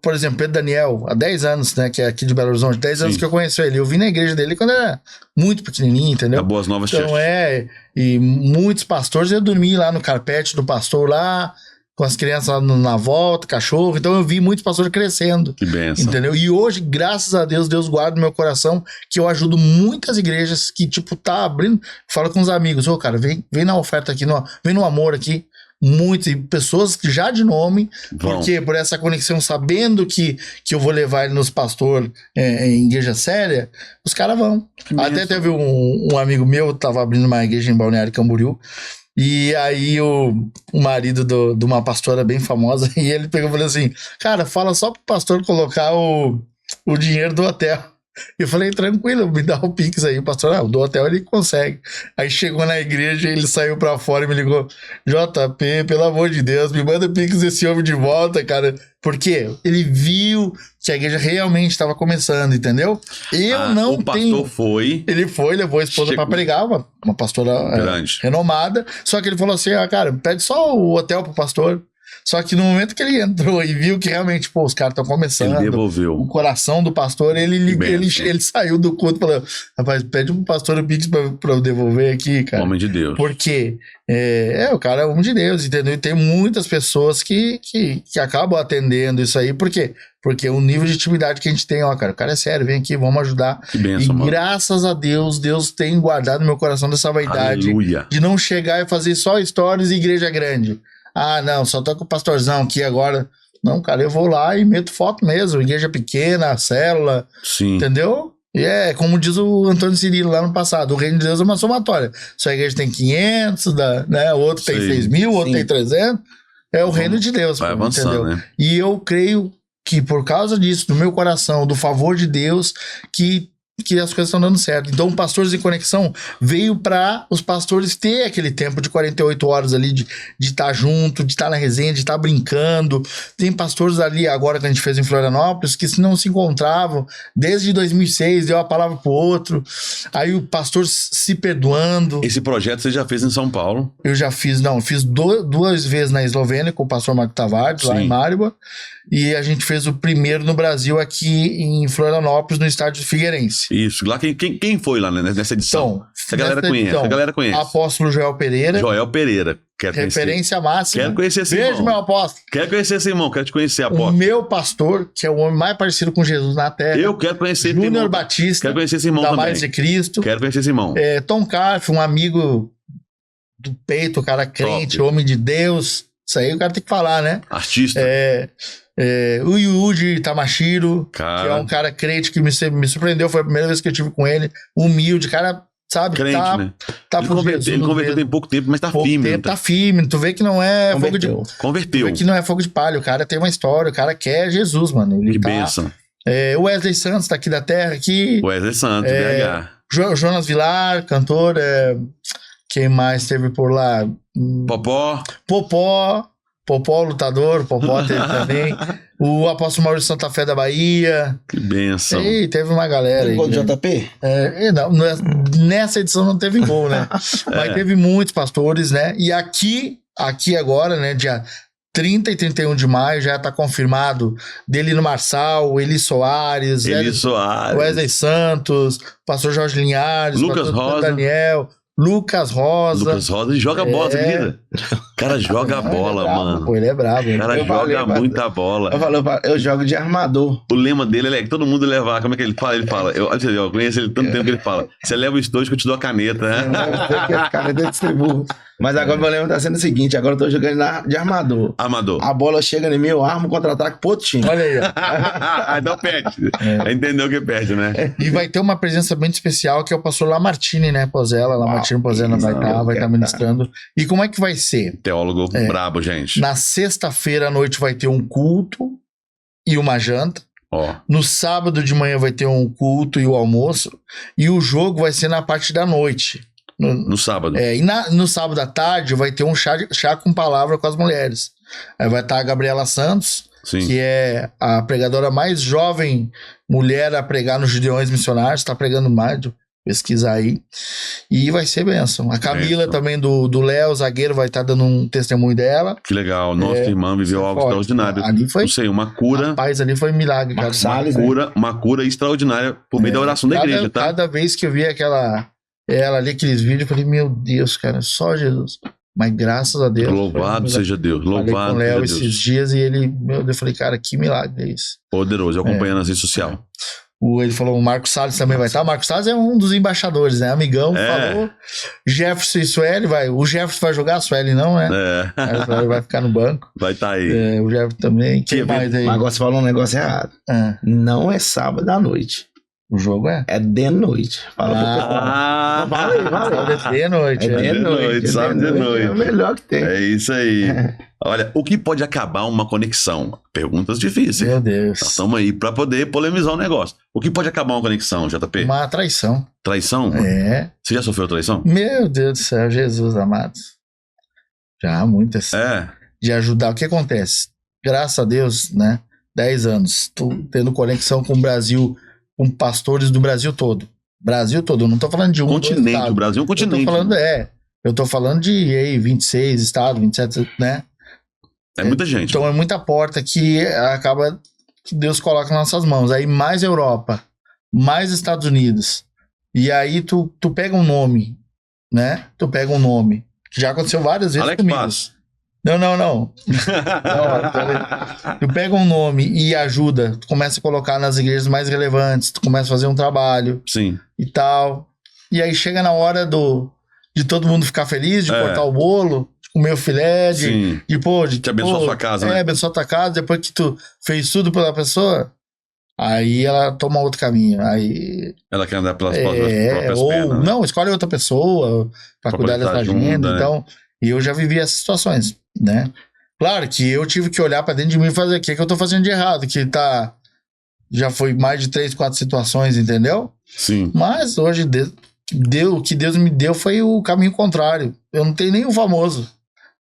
por exemplo, Pedro Daniel, há 10 anos, né, que é aqui de Belo Horizonte, 10 anos que eu conheço ele. Eu vim na igreja dele quando era muito pequenininho, entendeu? Da Boas Novas Então Church. e muitos pastores, eu dormi lá no carpete do pastor lá, com as crianças lá na volta, cachorro. Então eu vi muitos pastores crescendo. Que benção. Entendeu? E hoje, graças a Deus, Deus guarda no meu coração que eu ajudo muitas igrejas que, tipo, tá abrindo. Falo com os amigos, cara, vem na oferta aqui, vem no amor aqui. Muitas pessoas já de nome, porque por essa conexão, sabendo que eu vou levar ele nos pastores em igreja séria, os caras vão. Até teve um amigo meu que tava abrindo uma igreja em Balneário Camboriú. E aí o marido de uma pastora bem famosa, e ele pegou e falou assim, cara, fala só pro pastor colocar o dinheiro do hotel. Eu falei, tranquilo, me dá o Pix aí. O pastor, do hotel ele consegue. Aí chegou na igreja, ele saiu pra fora e me ligou, JP, pelo amor de Deus, me manda o Pix desse homem de volta, cara. Por quê? Ele viu que a igreja realmente estava começando, entendeu? Eu não o pastor tenho... foi... Ele levou a esposa pra pregar, uma pastora grande, renomada, só que ele falou assim, cara, pede só o hotel pro pastor. Só que no momento que ele entrou e viu que realmente, os caras estão começando, ele devolveu. O coração do pastor, ele saiu do culto e falou, rapaz, pede pro pastor o Pix pra eu devolver aqui, cara. Homem de Deus. Porque o cara é homem de Deus, entendeu? E tem muitas pessoas que acabam atendendo isso aí. Por quê? Porque o nível de intimidade que a gente tem, cara, o cara é sério, vem aqui, vamos ajudar. Que benção, e graças a Deus, Deus tem guardado no meu coração dessa vaidade. Aleluia. De não chegar e fazer só stories e igreja grande. Não, só tô com o pastorzão aqui agora. Não, cara, eu vou lá e meto foto mesmo. Igreja pequena, célula. Sim. Entendeu? E como diz o Antônio Cirilo lá no passado, o reino de Deus é uma somatória. Sua igreja tem 500, né? O outro tem 6 mil, o outro tem 300. É o reino de Deus. Vai avançando, entendeu? né? E eu creio que por causa disso, do meu coração, do favor de Deus, que as coisas estão dando certo. Então, o Pastores em Conexão veio para os pastores ter aquele tempo de 48 horas ali de estar junto, de estar na resenha, de estar brincando. Tem pastores ali, agora que a gente fez em Florianópolis, que não se encontravam desde 2006, deu a palavra pro outro. Aí o pastor se perdoando. Esse projeto você já fez em São Paulo? Eu já fiz 2 vezes na Eslovênia com o pastor Marco Tavares, lá em Maribor. E a gente fez o primeiro no Brasil aqui em Florianópolis, no estádio Figueirense. Isso. Lá quem foi lá, né, nessa edição? Essa galera conhece. Apóstolo Joel Pereira. Referência máxima. Quero conhecer esse Beijo, irmão. meu apóstolo. Quero conhecer esse irmão, quero te conhecer, apóstolo. O meu pastor, que é o homem mais parecido com Jesus na terra. Eu quero conhecer esse irmão. Júnior Batista. Quero conhecer esse irmão da também. Mais de Cristo. Quero conhecer esse irmão. Tom Carf, um amigo do peito, cara crente, Top. homem de Deus. Isso aí o cara tem que falar, né? Artista. O Yuji Tamashiro, Cara. que é um cara crente que me surpreendeu. Foi a primeira vez que eu tive com ele. Humilde, cara, sabe? Crente, né? Tá por Jesus. Ele converteu tem pouco tempo, mas tá firme. Tá firme. Tu vê que não é fogo de... Converteu. Tu vê que não é fogo de palha. O cara tem uma história. O cara quer Jesus, mano. Ele Que bênção. O Wesley Santos tá aqui da terra. Wesley Santos, BH. Jonas Vilar, cantor. Quem mais teve por lá? Popó, lutador, Popó teve também. O apóstolo Maurício Santa Fé da Bahia. Que benção. E teve uma galera aí. Gol do JP? Nessa edição não teve gol, né? Mas teve muitos pastores, né? E aqui agora, né, dia 30 e 31 de maio, já tá confirmado Delino Marçal, Eli Soares, Wesley Santos, pastor Jorge Linhares, Lucas pastor Rosa. Daniel, Lucas Rosa. Lucas Rosa, ele joga bola, você acredita? O cara joga a bola, Ele é brabo, mano. pô, ele é brabo. O cara Eu joga falei, muita bola. Eu jogo de armador. O lema dele é que todo mundo levar. Como é que ele fala? Ele fala, eu conheço ele tanto tempo que ele fala: você leva o estojo que eu te dou a caneta, né? Cara, eu distribuo. Mas agora meu lema tá sendo o seguinte: agora eu tô jogando de armador. Armador. A bola chega em mim, eu armo contra-ataque pro outro time. Olha aí, ó. Então perde. Entendeu que perde, né? E vai ter uma presença bem especial que é o pastor Lamartine, né? Pozella. Lamartine Pozella vai estar ministrando. E como é que vai ser? Teólogo brabo, gente. Na sexta-feira à noite vai ter um culto e uma janta. Ó. No sábado de manhã vai ter um culto e o almoço. E o jogo vai ser na parte da noite. No sábado. E no sábado à tarde vai ter um chá com palavra com as mulheres. Aí vai estar a Gabriela Santos, Sim. que é a pregadora mais jovem mulher a pregar nos Gideões Missionários. Está pregando mais, pesquisar aí. E vai ser bênção. A Camila também do Léo, zagueiro, vai estar dando um testemunho dela. Que legal. Nossa irmã viveu algo extraordinário. Ali foi, não sei, uma cura. Rapaz, ali foi um milagre. Marcos Salles, né? Uma cura extraordinária por meio da oração da igreja, tá? Cada vez que eu vi ela ali, aqueles vídeos, eu falei, meu Deus, cara, só Jesus. Mas graças a Deus. Louvado seja Deus. Louvado falei com o Léo seja Deus. esses dias e ele, meu Deus, eu falei, cara, que milagre é isso. Poderoso, eu acompanhando nas redes sociais. Ele falou, o Marcos Salles também vai estar. O Marcos Salles é um dos embaixadores, né? Amigão, falou. Jefferson e Sueli, o Jefferson vai jogar, a Sueli não, né? Aí vai ficar no banco. Vai estar aí. O Jefferson também. Quem mais aí? Mas agora você falou um negócio errado. Não é sábado à noite. O jogo é? É de noite. Fala é de noite. É de noite, sabe, de noite. É o melhor que tem. É isso aí. Olha, o que pode acabar uma conexão? Perguntas difíceis. Meu Deus. Nós estamos aí para poder polemizar o negócio. O que pode acabar uma conexão, JP? Uma traição. Traição? É. Você já sofreu traição? Meu Deus do céu, Jesus amado. Já, muitas. De ajudar. O que acontece? Graças a Deus, né? 10 anos. Tô tendo conexão com o Brasil, com pastores do Brasil todo. Brasil todo. Eu não tô falando de um continente. O Brasil é um continente. Eu tô falando de 26 estados, 27, né? É muita gente. Então é muita porta que acaba que Deus coloca nas nossas mãos. Aí mais Europa, mais Estados Unidos. E aí tu pega um nome, né? Tu pega um nome. Que já aconteceu várias vezes Alex comigo. Paz. Não. Tu pega um nome e ajuda. Tu começa a colocar nas igrejas mais relevantes. Tu começa a fazer um trabalho. Sim. E tal. E aí chega na hora de todo mundo ficar feliz, de cortar o bolo, de comer o filé, de abençoar a sua casa, né? Abençoar a tua casa, depois que tu fez tudo pela pessoa, aí ela toma outro caminho. Aí ela quer andar pelas próprias pernas. Né? Não, escolhe outra pessoa pra cuidar dessa agenda. Então, e eu já vivi essas situações, né? Claro que eu tive que olhar pra dentro de mim e fazer o que eu tô fazendo de errado, que já foi mais de 3, 4 situações, entendeu? Sim. Mas hoje o que Deus me deu foi o caminho contrário. Eu não tenho nenhum famoso.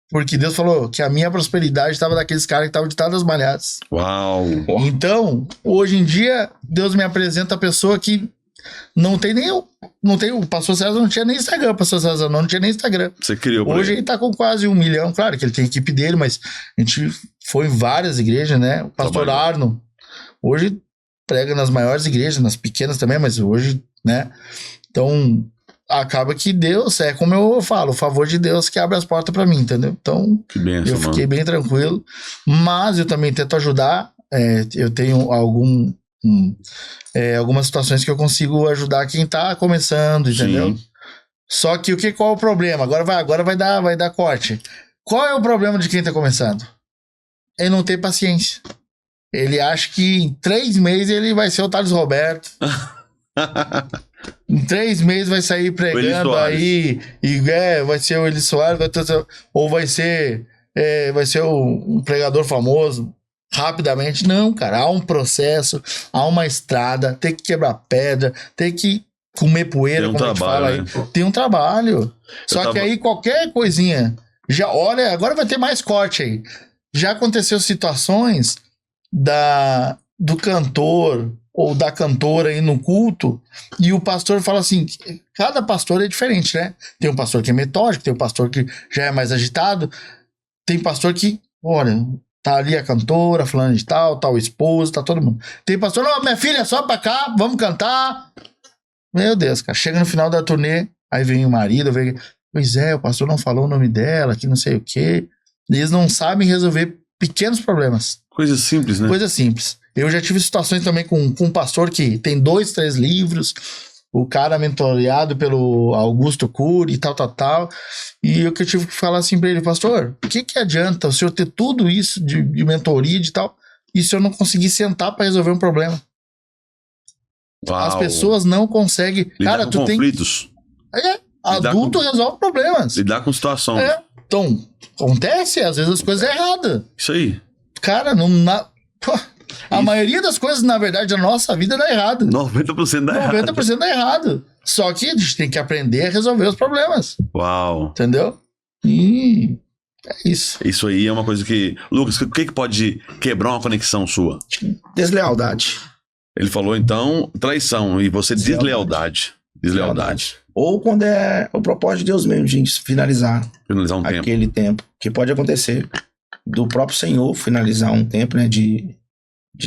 Porque Deus falou que a minha prosperidade estava daqueles caras que estavam ditados das malhadas. Uau! Então, hoje em dia, Deus me apresenta a pessoa que não tem nem... o pastor César não tinha nem Instagram. O pastor César não tinha nem Instagram. Você criou. Hoje ele tá com quase 1 milhão. Claro que ele tem a equipe dele, mas a gente foi em várias igrejas, né? O pastor Arno hoje prega nas maiores igrejas, nas pequenas também, mas hoje, né? Então, acaba que Deus, como eu falo, o favor de Deus que abre as portas pra mim, entendeu? Então, que benção, eu fiquei bem tranquilo. Mas eu também tento ajudar. Eu tenho algumas situações que eu consigo ajudar quem tá começando, entendeu? Sim. Só que qual é o problema? Agora vai dar corte. Qual é o problema de quem tá começando? Ele não tem paciência. Ele acha que em 3 meses ele vai ser o Thales Roberto. Em 3 meses vai sair pregando aí e vai ser o Eli Soares, ou vai ser um pregador famoso rapidamente. Não, cara, há um processo, há uma estrada, tem que quebrar pedra, tem que comer poeira, como a gente fala aí. Tem um trabalho. Só que aí qualquer coisinha, olha, agora vai ter mais corte aí. Já aconteceu situações do cantor ou da cantora aí no culto, e o pastor fala assim, cada pastor é diferente, né? Tem um pastor que é metódico, tem um pastor que já é mais agitado, tem pastor que, olha, tá ali a cantora, falando de tal o esposo, tá todo mundo. Tem pastor, não, minha filha, sobe pra cá, vamos cantar. Meu Deus, cara, chega no final da turnê, Aí vem o marido, pois é, o pastor não falou o nome dela, que não sei o quê. Eles não sabem resolver pequenos problemas. Coisa simples, né? Coisa simples. Eu já tive situações também com um pastor que tem 2, 3 livros, o cara mentoreado pelo Augusto Cury e tal. E o que eu tive que falar assim pra ele, pastor, o que adianta o senhor ter tudo isso de mentoria e de tal, e se eu não conseguir sentar pra resolver um problema? Uau. As pessoas não conseguem. Lidar Cara, com tu conflitos. Adulto resolve problemas. Lidar com situação. Então, acontece, às vezes as coisas é erradas. Isso aí. Cara, a maioria das coisas, na verdade, da nossa vida dá errado. 90% dá errado. 90% dá errado. Só que a gente tem que aprender a resolver os problemas. Uau. Entendeu? E é isso. Isso aí é uma coisa que... Lucas, o que pode quebrar uma conexão sua? Deslealdade. Ele falou, então, traição. E você, deslealdade. Ou quando é o propósito de Deus mesmo, de finalizar Finalizar um tempo. aquele tempo. Que pode acontecer do próprio Senhor finalizar um tempo, né?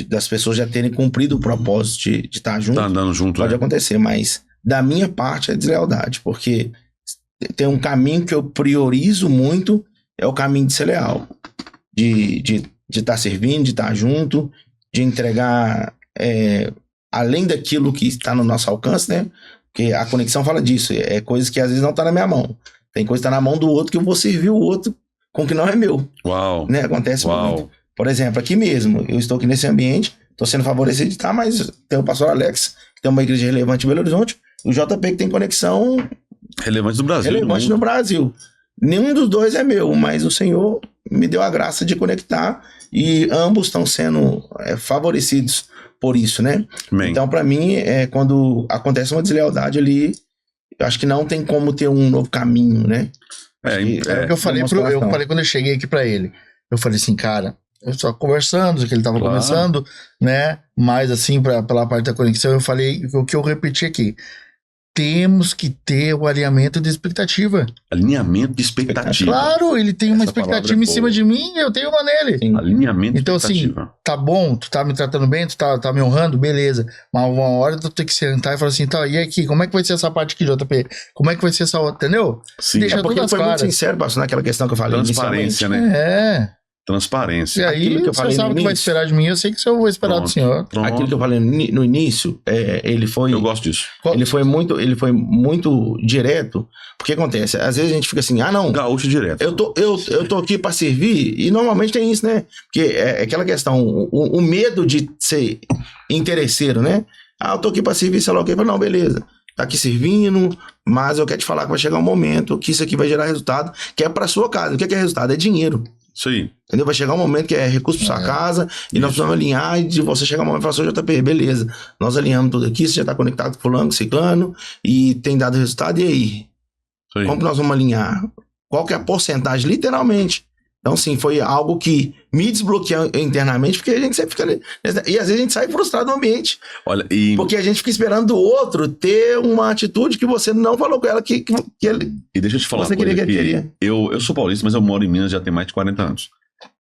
Das pessoas já terem cumprido o propósito de estar junto. Tá andando junto, Pode né? acontecer, mas da minha parte é deslealdade, porque tem um caminho que eu priorizo muito, é o caminho de ser leal. De estar servindo, de estar junto, de entregar além daquilo que está no nosso alcance, né? Porque a conexão fala disso, é coisas que às vezes não está na minha mão. Tem coisa que está na mão do outro que eu vou servir o outro com o que não é meu. Uau. Né? Acontece Uau. muito. Por exemplo, aqui mesmo, eu estou aqui nesse ambiente, estou sendo favorecido de estar, mas tem o pastor Alex, que tem uma igreja relevante em Belo Horizonte, o JP que tem conexão Relevante do Brasil. relevante no Brasil. Nenhum dos dois é meu, mas o Senhor me deu a graça de conectar e ambos estão sendo favorecidos por isso, né? Amém. Então, para mim, quando acontece uma deslealdade ali, eu acho que não tem como ter um novo caminho, né? É o que eu falei, quando eu cheguei aqui pra ele. Eu falei assim, cara, eu só conversando, que ele tava Claro. conversando, né? Mas assim, pela parte da conexão, eu falei o que eu repeti aqui. Temos que ter o alinhamento de expectativa. Alinhamento de expectativa. Claro, ele tem uma Essa palavra expectativa é em cima boa. de mim, eu tenho uma nele. Sim. Alinhamento de Então, assim, expectativa. tá bom, tu tá me tratando bem, tu tá me honrando, beleza. Mas uma hora tu tem que sentar e falar assim, tá, e aqui, como é que vai ser essa parte aqui, JP? Como é que vai ser essa outra, entendeu? Sim. Deixa Porque ele todas foi muito claras. sincero, pastor, naquela questão que eu falei Transparência, inicialmente. né? É. Transparência. E aí, Aquilo que eu você falei sabe no o que vai início. esperar de mim, eu sei que eu vou esperar do Pronto. senhor. Pronto. Aquilo que eu falei no início, ele foi... Eu gosto disso. Ele foi muito direto, porque acontece, às vezes a gente fica assim, não, Gaúcho direto. eu tô aqui para servir, e normalmente tem isso, né? Porque é aquela questão, o medo de ser interesseiro, né? Eu tô aqui para servir, sei lá o quê, não, beleza, tá aqui servindo, mas eu quero te falar que vai chegar um momento que isso aqui vai gerar resultado, que é para sua casa. O que é resultado? É dinheiro. Isso aí. Entendeu? Vai chegar um momento que é recurso para sua casa e nós precisamos alinhar e de você chegar um momento e falar assim, JP, beleza, nós alinhamos tudo aqui, você já está conectado com fulano, com ciclano e tem dado resultado, e aí? Isso aí. Como que nós vamos alinhar? Qual que é a porcentagem? Literalmente. Então, sim, foi algo que me desbloqueou internamente, porque a gente sempre fica... E às vezes a gente sai frustrado do ambiente, Olha, e porque a gente fica esperando do outro ter uma atitude que você não falou com ela que ele... deixa eu te falar Você uma coisa queria que aqui. ele queria. Eu sou paulista, mas eu moro em Minas já tem mais de 40 anos.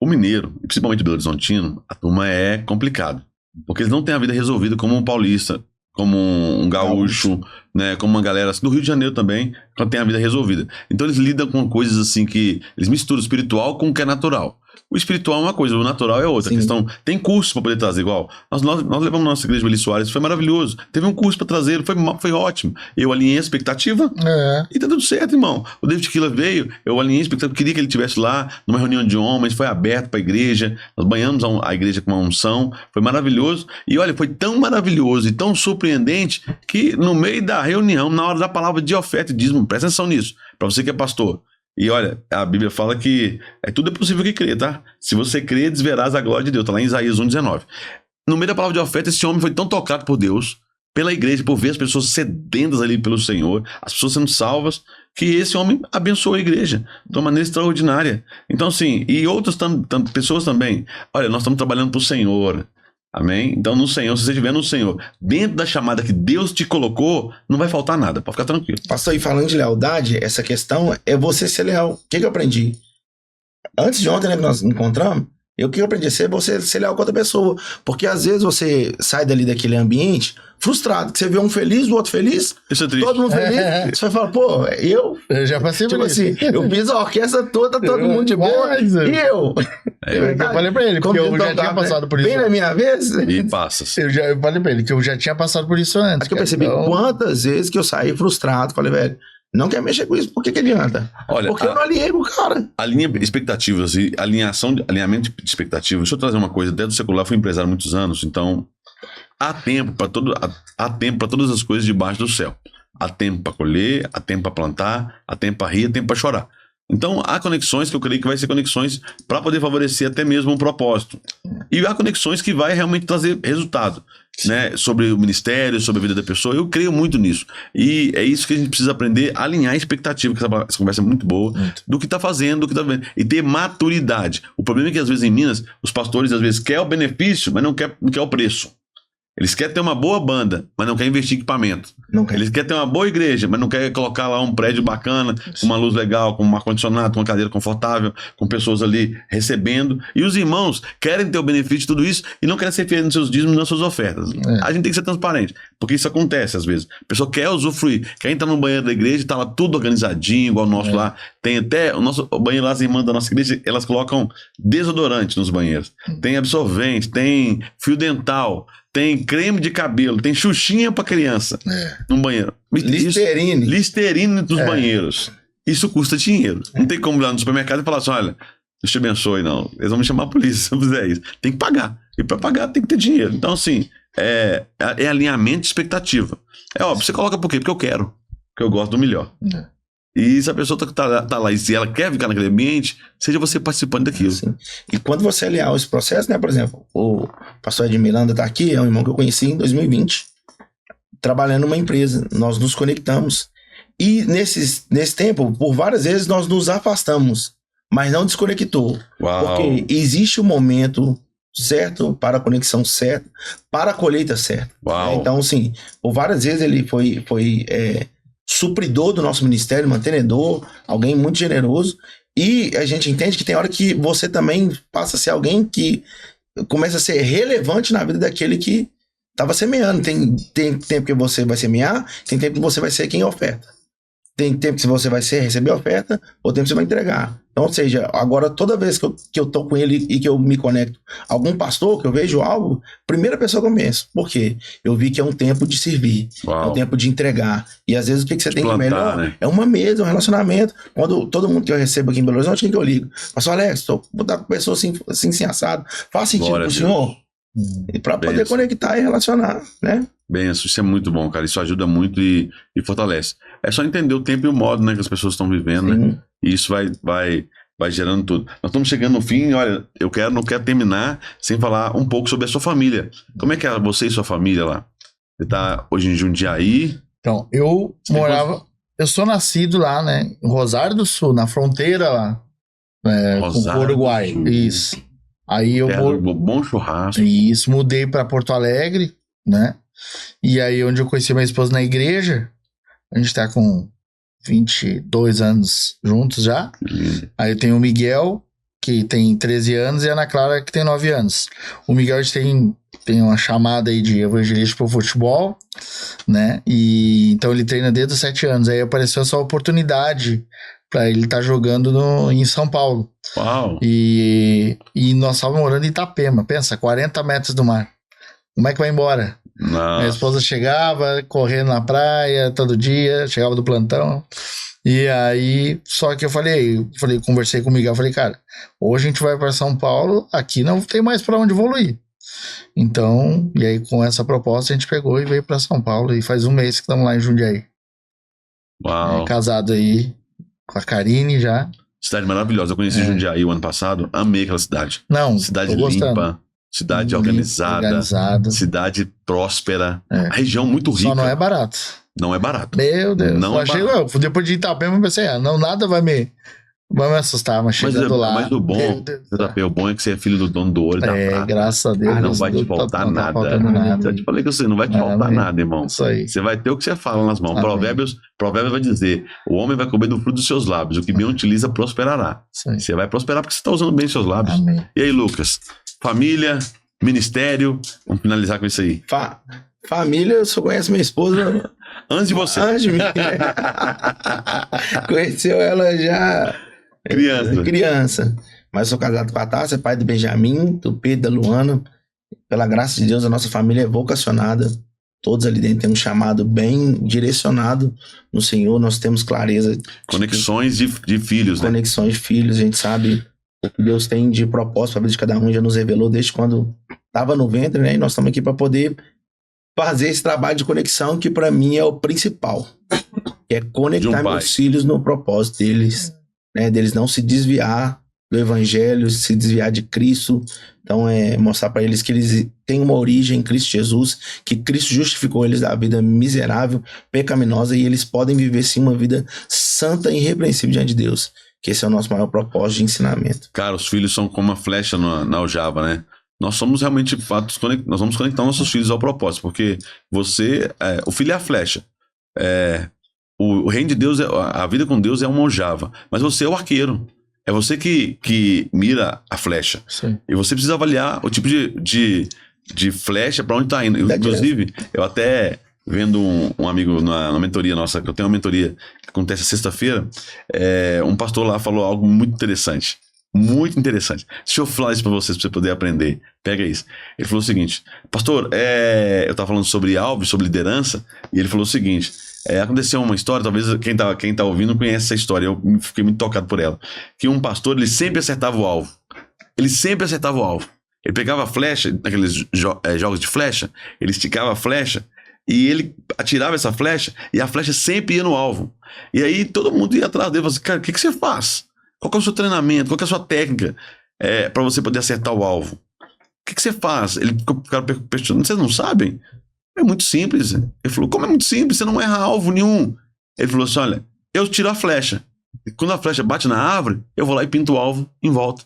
O mineiro, e principalmente o Belo Horizontino, a turma é complicado. Porque eles não têm a vida resolvida como um paulista, como um gaúcho, né? Como uma galera assim, do Rio de Janeiro também, que tem a vida resolvida. Então eles lidam com coisas assim que... Eles misturam o espiritual com o que é natural. O espiritual é uma coisa, o natural é outra. Sim. A questão, tem curso para poder trazer igual. Nós levamos nossa igreja de Beli Soares, foi maravilhoso. Teve um curso para trazer, foi ótimo. Eu alinhei a expectativa e tá tudo certo, irmão. O David Killa veio, eu alinhei a expectativa, queria que ele estivesse lá numa reunião de homens, foi aberto para a igreja, nós banhamos a igreja com uma unção, foi maravilhoso. E olha, foi tão maravilhoso e tão surpreendente que no meio da reunião, na hora da palavra de oferta e dízimo, presta atenção nisso, para você que é pastor. E olha, a Bíblia fala que tudo é possível que crê, tá? Se você crê, desverás a glória de Deus. Tá lá em Isaías 1,19. No meio da palavra de oferta, esse homem foi tão tocado por Deus, pela igreja, por ver as pessoas sedentas ali pelo Senhor, as pessoas sendo salvas, que esse homem abençoou a igreja de uma maneira extraordinária. Então, assim, e outras pessoas também. Olha, nós estamos trabalhando para o Senhor. Amém? Então, no Senhor, se você estiver no Senhor, dentro da chamada que Deus te colocou, não vai faltar nada, pode ficar tranquilo. Pastor, e falando de lealdade, essa questão é você ser leal. O que eu aprendi? Antes de ontem, né, que nós encontramos, O que eu aprendi a ser você ser leal com outra pessoa. Porque às vezes você sai dali daquele ambiente frustrado, que você vê um feliz, o outro feliz, Isso é triste. todo mundo feliz. Você vai falar, pô, eu já passei por tipo isso. assim, eu fiz a orquestra toda, todo mundo de boa, Mas, e eu? Eu falei pra ele, porque eu já tinha passado por isso. Bem na minha vez. E passa. Eu falei pra ele que eu já tinha passado por isso antes. Aí que eu percebi quantas vezes que eu saí frustrado, falei, velho, não quer mexer com isso, por que adianta? Olha, Porque eu não alinhei com o cara. alinha expectativas e alinhamento de expectativas. Deixa eu trazer uma coisa. Desde o secular, fui empresário há muitos anos, então há tempo para todas as coisas debaixo do céu. Há tempo para colher, há tempo para plantar, há tempo para rir, há tempo para chorar. Então, há conexões que eu creio que vai ser conexões para poder favorecer até mesmo um propósito. E há conexões que vai realmente trazer resultado, né? Sobre o ministério, sobre a vida da pessoa. Eu creio muito nisso. E é isso que a gente precisa aprender, alinhar a expectativa, que essa conversa é muito boa, do que está fazendo, do que está vendo. E ter maturidade. O problema é que, às vezes, em Minas, os pastores, às vezes, querem o benefício, mas não quer o preço. Eles querem ter uma boa banda, mas não querem investir em equipamento. Não quer. Eles querem ter uma boa igreja, mas não querem colocar lá um prédio bacana, com uma luz legal, com um ar-condicionado, com uma cadeira confortável, com pessoas ali recebendo. E os irmãos querem ter o benefício de tudo isso e não querem ser fiéis nos seus dízimos e nas suas ofertas. A gente tem que ser transparente, porque isso acontece às vezes. A pessoa quer usufruir, quer entrar no banheiro da igreja e tá lá tudo organizadinho, igual o nosso lá. Tem até o nosso banheiro lá, as irmãs da nossa igreja, elas colocam desodorante nos banheiros. Tem absorvente, tem fio dental, tem creme de cabelo, tem xuxinha pra criança no banheiro. Listerine. Listerine nos banheiros. Isso custa dinheiro. Não tem como ir lá no supermercado e falar assim, olha, Deus te abençoe, não. Eles vão me chamar a polícia se eu fizer isso. Tem que pagar. E pra pagar tem que ter dinheiro. Então, assim, é alinhamento de expectativa. É óbvio, você coloca por quê? Porque eu quero. Porque eu gosto do melhor. E se a pessoa tá lá e se ela quer ficar naquele ambiente, seja você participando daquilo. Sim. E quando você é leal a esse processo, né? Por exemplo, o pastor Ed Miranda tá aqui, é um irmão que eu conheci em 2020, trabalhando numa empresa. Nós nos conectamos. E nesse tempo, por várias vezes, nós nos afastamos, mas não desconectou. Uau. Porque existe o momento certo para a conexão certa, para a colheita certa. Uau. Então, assim, por várias vezes ele foi supridor do nosso ministério, mantenedor, alguém muito generoso, e a gente entende que tem hora que você também passa a ser alguém que começa a ser relevante na vida daquele que estava semeando. Tem tempo que você vai semear, tem tempo que você vai ser quem oferta. Tem tempo que você vai receber a oferta, ou tempo que você vai entregar. Então, ou seja, agora toda vez que eu tô com ele e que eu me conecto a algum pastor, que eu vejo algo, primeira pessoa que eu penso. Por quê? Eu vi que é um tempo de servir, é um tempo de entregar. E às vezes o que você tem que melhor, né? É uma mesa, um relacionamento. Quando todo mundo que eu recebo aqui em Belo Horizonte, quem que eu ligo? Pastor Alex, estou botar com pessoa assim assado. Faz sentido pro senhor? Para poder conectar e relacionar, né? Benção, isso é muito bom, cara. Isso ajuda muito e fortalece. É só entender o tempo e o modo, né, que as pessoas estão vivendo, né? E isso vai gerando tudo. Nós estamos chegando no fim, olha, não quero terminar sem falar um pouco sobre a sua família. Como é que é você e sua família lá? Você tá hoje em Jundiaí? Então, eu sou nascido lá, né, em Rosário do Sul, na fronteira lá, com o Uruguai. Isso. Aí eu bom churrasco. Isso, mudei para Porto Alegre, né? E aí onde eu conheci minha esposa na igreja, a gente tá com 22 anos juntos já. Aí eu tenho o Miguel, que tem 13 anos, e a Ana Clara, que tem 9 anos. O Miguel, a gente tem uma chamada aí de evangelista pro futebol, né? E então ele treina desde os 7 anos. Aí apareceu essa oportunidade para ele estar jogando em São Paulo. Uau! E nós estávamos morando em Itapema, pensa, 40 metros do mar. Como é que vai embora? Nossa. Minha esposa chegava, correndo na praia todo dia, chegava do plantão. E aí, só que eu conversei com o Miguel, falei, cara, ou a gente vai para São Paulo, aqui não tem mais para onde evoluir. Então, e aí com essa proposta a gente pegou e veio para São Paulo, e faz um mês que estamos lá em Jundiaí. Uau! Casado aí com a Karine já. Cidade maravilhosa, eu conheci Jundiaí o ano passado, amei aquela cidade. Não, cidade limpa, cidade organizada, cidade próspera, a região muito rica. Só não é barato. Não é barato. Meu Deus. Não depois de Itapema eu pensei, nada vai me Vai me assustar, mas chegando lá. Mas o bom, JP, o bom é que você é filho do dono do ouro e da prata. Graças a Deus. Não vai te faltar nada. faltando nada. Eu te falei que você não vai te faltar nada, irmão. Isso aí. Você vai ter o que você fala nas mãos. Provérbios vai dizer: o homem vai comer do fruto dos seus lábios, o que bem utiliza prosperará. Você vai prosperar porque você está usando bem os seus lábios. Amém. E aí, Lucas? Família, ministério, vamos finalizar com isso aí. Família, eu só conheço minha esposa. Antes de você. Antes de mim. Conheceu ela já. Criança. Mas sou casado com a Tássia, pai do Benjamin, do Pedro, da Luana. Pela graça de Deus, a nossa família é vocacionada. Todos ali dentro têm um chamado bem direcionado no Senhor. Nós temos clareza. Conexões de filhos, né? Conexões de filhos. A gente sabe o que Deus tem de propósito para a vida de cada um. Já nos revelou desde quando estava no ventre, né? E nós estamos aqui para poder fazer esse trabalho de conexão, que para mim é o principal. Que é conectar meus filhos no propósito deles. Né, deles não se desviar do evangelho, se desviar de Cristo. Então é mostrar para eles que eles têm uma origem em Cristo Jesus, que Cristo justificou eles da vida miserável, pecaminosa, e eles podem viver sim uma vida santa e irrepreensível diante de Deus, que esse é o nosso maior propósito de ensinamento. Cara, os filhos são como uma flecha na aljava, né? Nós somos realmente, de fato, nós vamos conectar nossos filhos ao propósito, porque o filho é a flecha. O reino de Deus, a vida com Deus é uma aljava, mas você é o arqueiro. É você que mira a flecha. Sim. E você precisa avaliar o tipo de flecha para onde está indo. Inclusive, eu até vendo um amigo na mentoria nossa, que eu tenho uma mentoria que acontece sexta-feira, um pastor lá falou algo muito interessante. Muito interessante. Deixa eu falar isso para vocês, para você poder aprender. Pega isso. Ele falou o seguinte: pastor, eu estava falando sobre alvo, sobre liderança, e ele falou o seguinte: aconteceu uma história, talvez quem tá ouvindo conhece essa história, eu fiquei muito tocado por ela, que um pastor, ele sempre acertava o alvo. Ele sempre acertava o alvo. Ele pegava a flecha, naqueles jogos de flecha, ele esticava a flecha, e ele atirava essa flecha, e a flecha sempre ia no alvo. E aí todo mundo ia atrás dele e falava assim: cara, o que você faz? Qual que é o seu treinamento? Qual que é a sua técnica para você poder acertar o alvo? O que você faz? Ele ficou questionando: vocês não sabem? É muito simples. Ele falou: como é muito simples? Você não erra alvo nenhum. Ele falou assim: olha, eu tiro a flecha. E quando a flecha bate na árvore, eu vou lá e pinto o alvo em volta.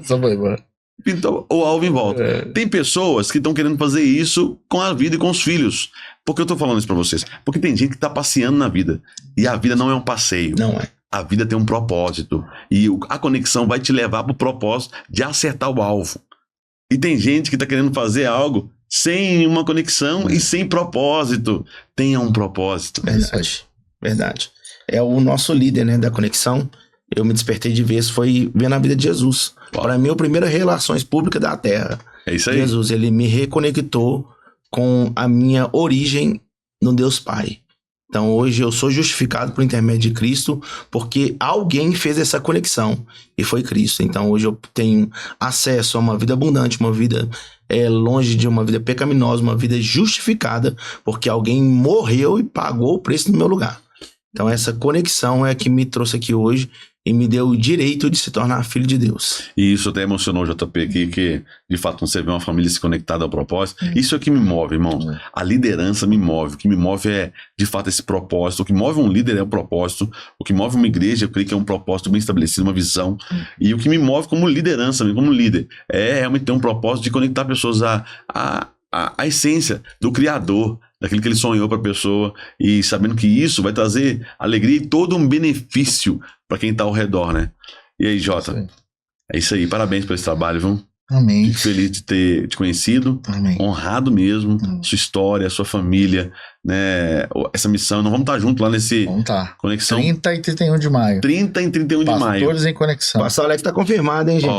Só foi, mano. Pintou o alvo em volta. Tem pessoas que estão querendo fazer isso com a vida e com os filhos. Por que eu tô falando isso pra vocês? Porque tem gente que tá passeando na vida. E a vida não é um passeio. Não é. A vida tem um propósito. E a conexão vai te levar pro propósito de acertar o alvo. E tem gente que tá querendo fazer algo sem uma conexão e sem propósito. Tenha um propósito. Verdade. É o nosso líder, né, da conexão. Eu me despertei de vez, foi vendo a vida de Jesus. Para mim, a primeira relações públicas da Terra. É isso aí. Jesus, ele me reconectou com a minha origem no Deus Pai. Então, hoje eu sou justificado por intermédio de Cristo, porque alguém fez essa conexão, e foi Cristo. Então, hoje eu tenho acesso a uma vida abundante, uma vida longe de uma vida pecaminosa, uma vida justificada, porque alguém morreu e pagou o preço no meu lugar. Então, essa conexão é a que me trouxe aqui hoje e me deu o direito de se tornar filho de Deus. E isso até emocionou o JP aqui, que de fato você vê uma família se conectada ao propósito. Isso é o que me move, irmão. A liderança me move. O que me move é, de fato, esse propósito. O que move um líder é o propósito. O que move uma igreja, eu creio que é um propósito bem estabelecido, uma visão. E o que me move como liderança, como líder, é realmente ter um propósito de conectar pessoas à essência do Criador, daquilo que ele sonhou para a pessoa, e sabendo que isso vai trazer alegria e todo um benefício para quem está ao redor, né? E aí, Jota? É isso aí. Parabéns por esse trabalho, viu? Amém. Fico feliz de ter te conhecido. Amém. Honrado mesmo. Sua história, sua família, né? Essa missão. Nós vamos estar juntos lá nesse Conexão. 30 e 31 de maio. 30 e 31 de maio. Pastores em Conexão. Pastor Alex tá confirmado, hein, gente?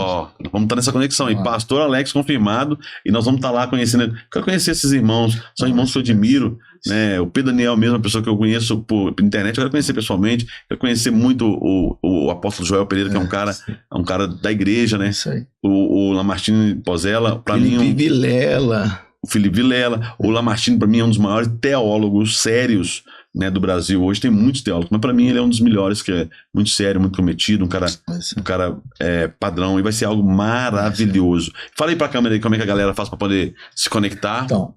Vamos estar nessa conexão aí. Pastor Alex confirmado. E nós vamos estar lá conhecendo. Quero conhecer esses irmãos. São irmãos que eu admiro. Né? O Pedro Daniel mesmo, uma pessoa que eu conheço por internet, eu quero conhecer pessoalmente. Quero conhecer muito o apóstolo Joel Pereira, que é um cara da igreja, né? Isso aí. O Lamartine Pozella, para mim. O Felipe Vilela. O Lamartine, para mim, é um dos maiores teólogos sérios, né, do Brasil. Hoje tem muitos teólogos, mas para mim ele é um dos melhores, que é muito sério, muito cometido, um cara padrão, e vai ser algo maravilhoso. Fala aí pra câmera aí como é que a galera faz para poder se conectar. Então,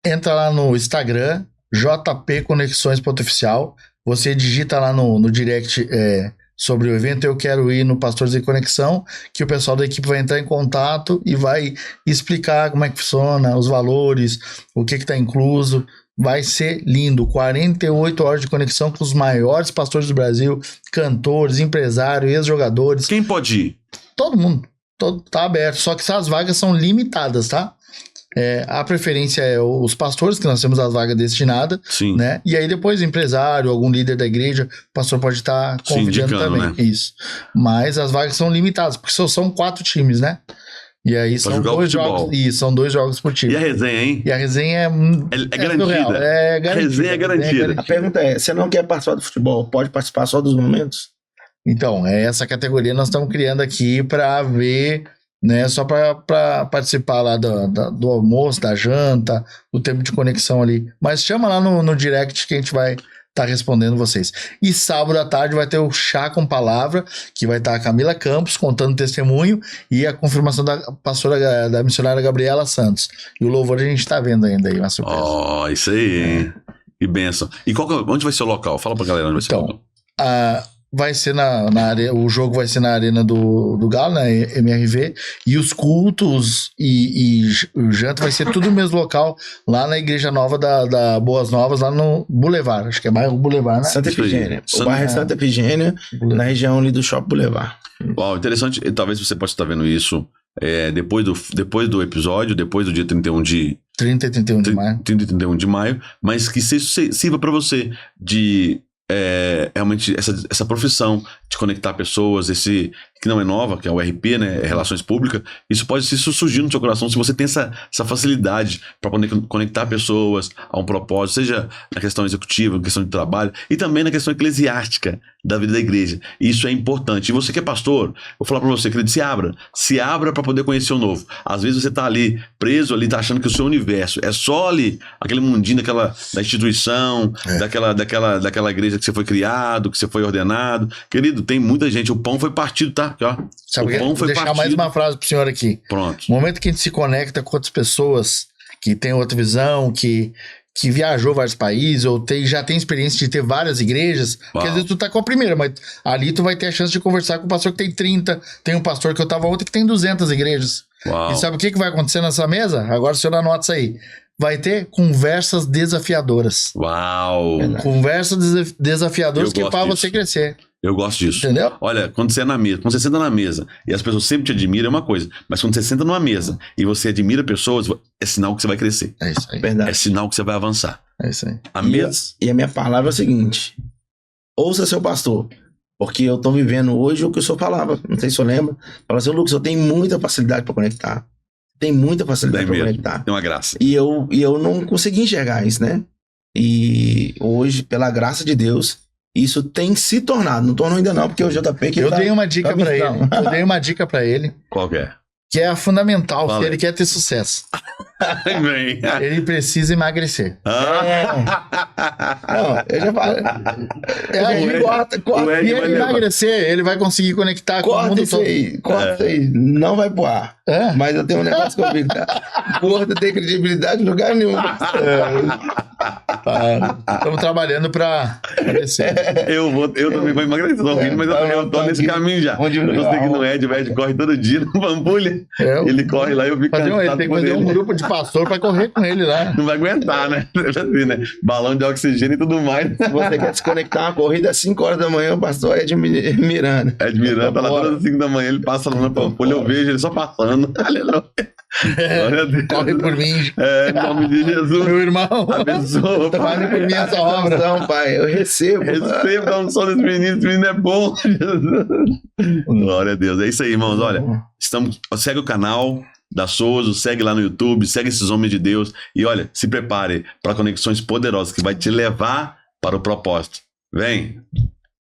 entra lá no Instagram, JP Conexões.oficial. Você digita lá no direct sobre o evento, eu quero ir no Pastores em Conexão, que o pessoal da equipe vai entrar em contato e vai explicar como é que funciona, os valores, o que está incluso. Vai ser lindo, 48 horas de conexão com os maiores pastores do Brasil, cantores, empresários, ex-jogadores. Quem pode ir? Todo mundo, tá aberto, só que as vagas são limitadas, tá? A preferência é os pastores, que nós temos as vagas destinadas, Sim. né? E aí depois empresário, algum líder da igreja, o pastor pode estar convidando também. Né? Isso. Mas as vagas são limitadas, porque são 4 times, né? E aí são 2 jogos. Isso, são 2 jogos por time. E a resenha, hein? E a resenha é garantida. É garantida. A resenha é garantida. A pergunta é: você não quer participar do futebol? Pode participar só dos momentos? Então, essa categoria nós estamos criando aqui para ver, né? Só para participar lá do almoço, da janta, do tempo de conexão ali. Mas chama lá no direct que a gente vai tá respondendo vocês. E sábado à tarde vai ter o Chá com Palavra, que vai estar a Camila Campos contando testemunho e a confirmação da pastora, da missionária Gabriela Santos. E o louvor a gente tá vendo ainda aí, uma surpresa. Ó, isso aí, hein? Que bênção. E onde vai ser o local? Fala pra galera onde vai ser o local. Vai ser na arena, o jogo vai ser na Arena do Galo, na MRV, e os cultos e o janta vai ser tudo no mesmo local, lá na Igreja Nova da Boas Novas, lá no Boulevard, acho que é bairro Boulevard, né? Santa Efigênia. O bairro é Santa Efigênia, na região ali do Shopping Boulevard. Uau, interessante, talvez você possa estar vendo isso depois do episódio, depois do dia 31 de... 30 e 31 de maio. 30 e 31 de maio, mas que sirva para você de... realmente essa profissão de conectar pessoas, esse que não é nova, que é o RP, né, Relações Públicas, isso pode surgir no seu coração se você tem essa facilidade para poder conectar pessoas a um propósito, seja na questão executiva, na questão de trabalho e também na questão eclesiástica da vida da igreja. Isso é importante. E você que é pastor, vou falar para você, querido, se abra para poder conhecer o novo. Às vezes você tá ali preso ali, tá achando que o seu universo é só ali, aquele mundinho da instituição, daquela igreja que você foi criado, que você foi ordenado. Querido, tem muita gente, o pão foi partido, tá? Aqui, ó. Sabe o pão foi deixar partido. Mais uma frase pro senhor aqui. Pronto. No momento que a gente se conecta com outras pessoas que têm outra visão, que viajou vários países, ou já tem experiência de ter várias igrejas, porque às vezes tu tá com a primeira, mas ali tu vai ter a chance de conversar com um pastor que tem 30, tem um pastor que eu tava ontem que tem 200 igrejas. Uau. E sabe o que vai acontecer nessa mesa? Agora o senhor anota isso aí. Vai ter conversas desafiadoras. Uau! Conversas desafiadoras que é para você crescer. Eu gosto disso. Entendeu? Olha, quando você senta na mesa e as pessoas sempre te admiram, é uma coisa. Mas quando você senta numa mesa e você admira pessoas, é sinal que você vai crescer. É isso aí. Verdade. É sinal que você vai avançar. É isso aí. E a minha palavra é a seguinte: ouça seu pastor. Porque eu tô vivendo hoje o que o senhor falava. Não sei se o senhor lembra. Fala assim, Lucas, eu tenho muita facilidade para conectar. Tem muita facilidade para conectar. Tem uma graça. E eu não consegui enxergar isso, né? E hoje, pela graça de Deus, isso tem se tornado. Não tornou ainda não, porque o JP... Eu dei uma dica para ele. Eu dei uma dica para ele. Qual que é? Que é a fundamental, se ele quer ter sucesso. Ele precisa emagrecer. Não, eu já falei. Se ele emagrecer, ele vai conseguir conectar com o mundo todo. Corta isso aí. Não vai pro ar. Mas eu tenho um negócio comigo, tá? Gordo tem credibilidade em lugar nenhum. Estamos trabalhando para crescer. Eu também vou emagrecer, mas eu tô nesse caminho já. Eu tô seguindo o Ed corre todo dia no Pampulha. Ele corre lá e eu fico cansado. Ele tem que fazer um grupo de pastor para correr com ele lá. Não vai aguentar, né? Assim, né? Balão de oxigênio e tudo mais. Se você quer se conectar uma corrida às 5 horas da manhã, o pastor Ed Miranda. Ed Miranda tá lá todas as 5 da manhã, ele passa lá na Pampulha, eu vejo ele só passando. Aleluia. Glória a Deus. Corre por mim. Em nome de Jesus. Meu irmão. Abençoa. Fale por mim essa obra. Não, pai, eu recebo. Dá um som desse menino. Esse menino é bom. Glória a Deus. É isso aí, irmãos. Olha, segue o canal da Souza, segue lá no YouTube, segue esses homens de Deus. E olha, se prepare para conexões poderosas que vai te levar para o propósito. Vem.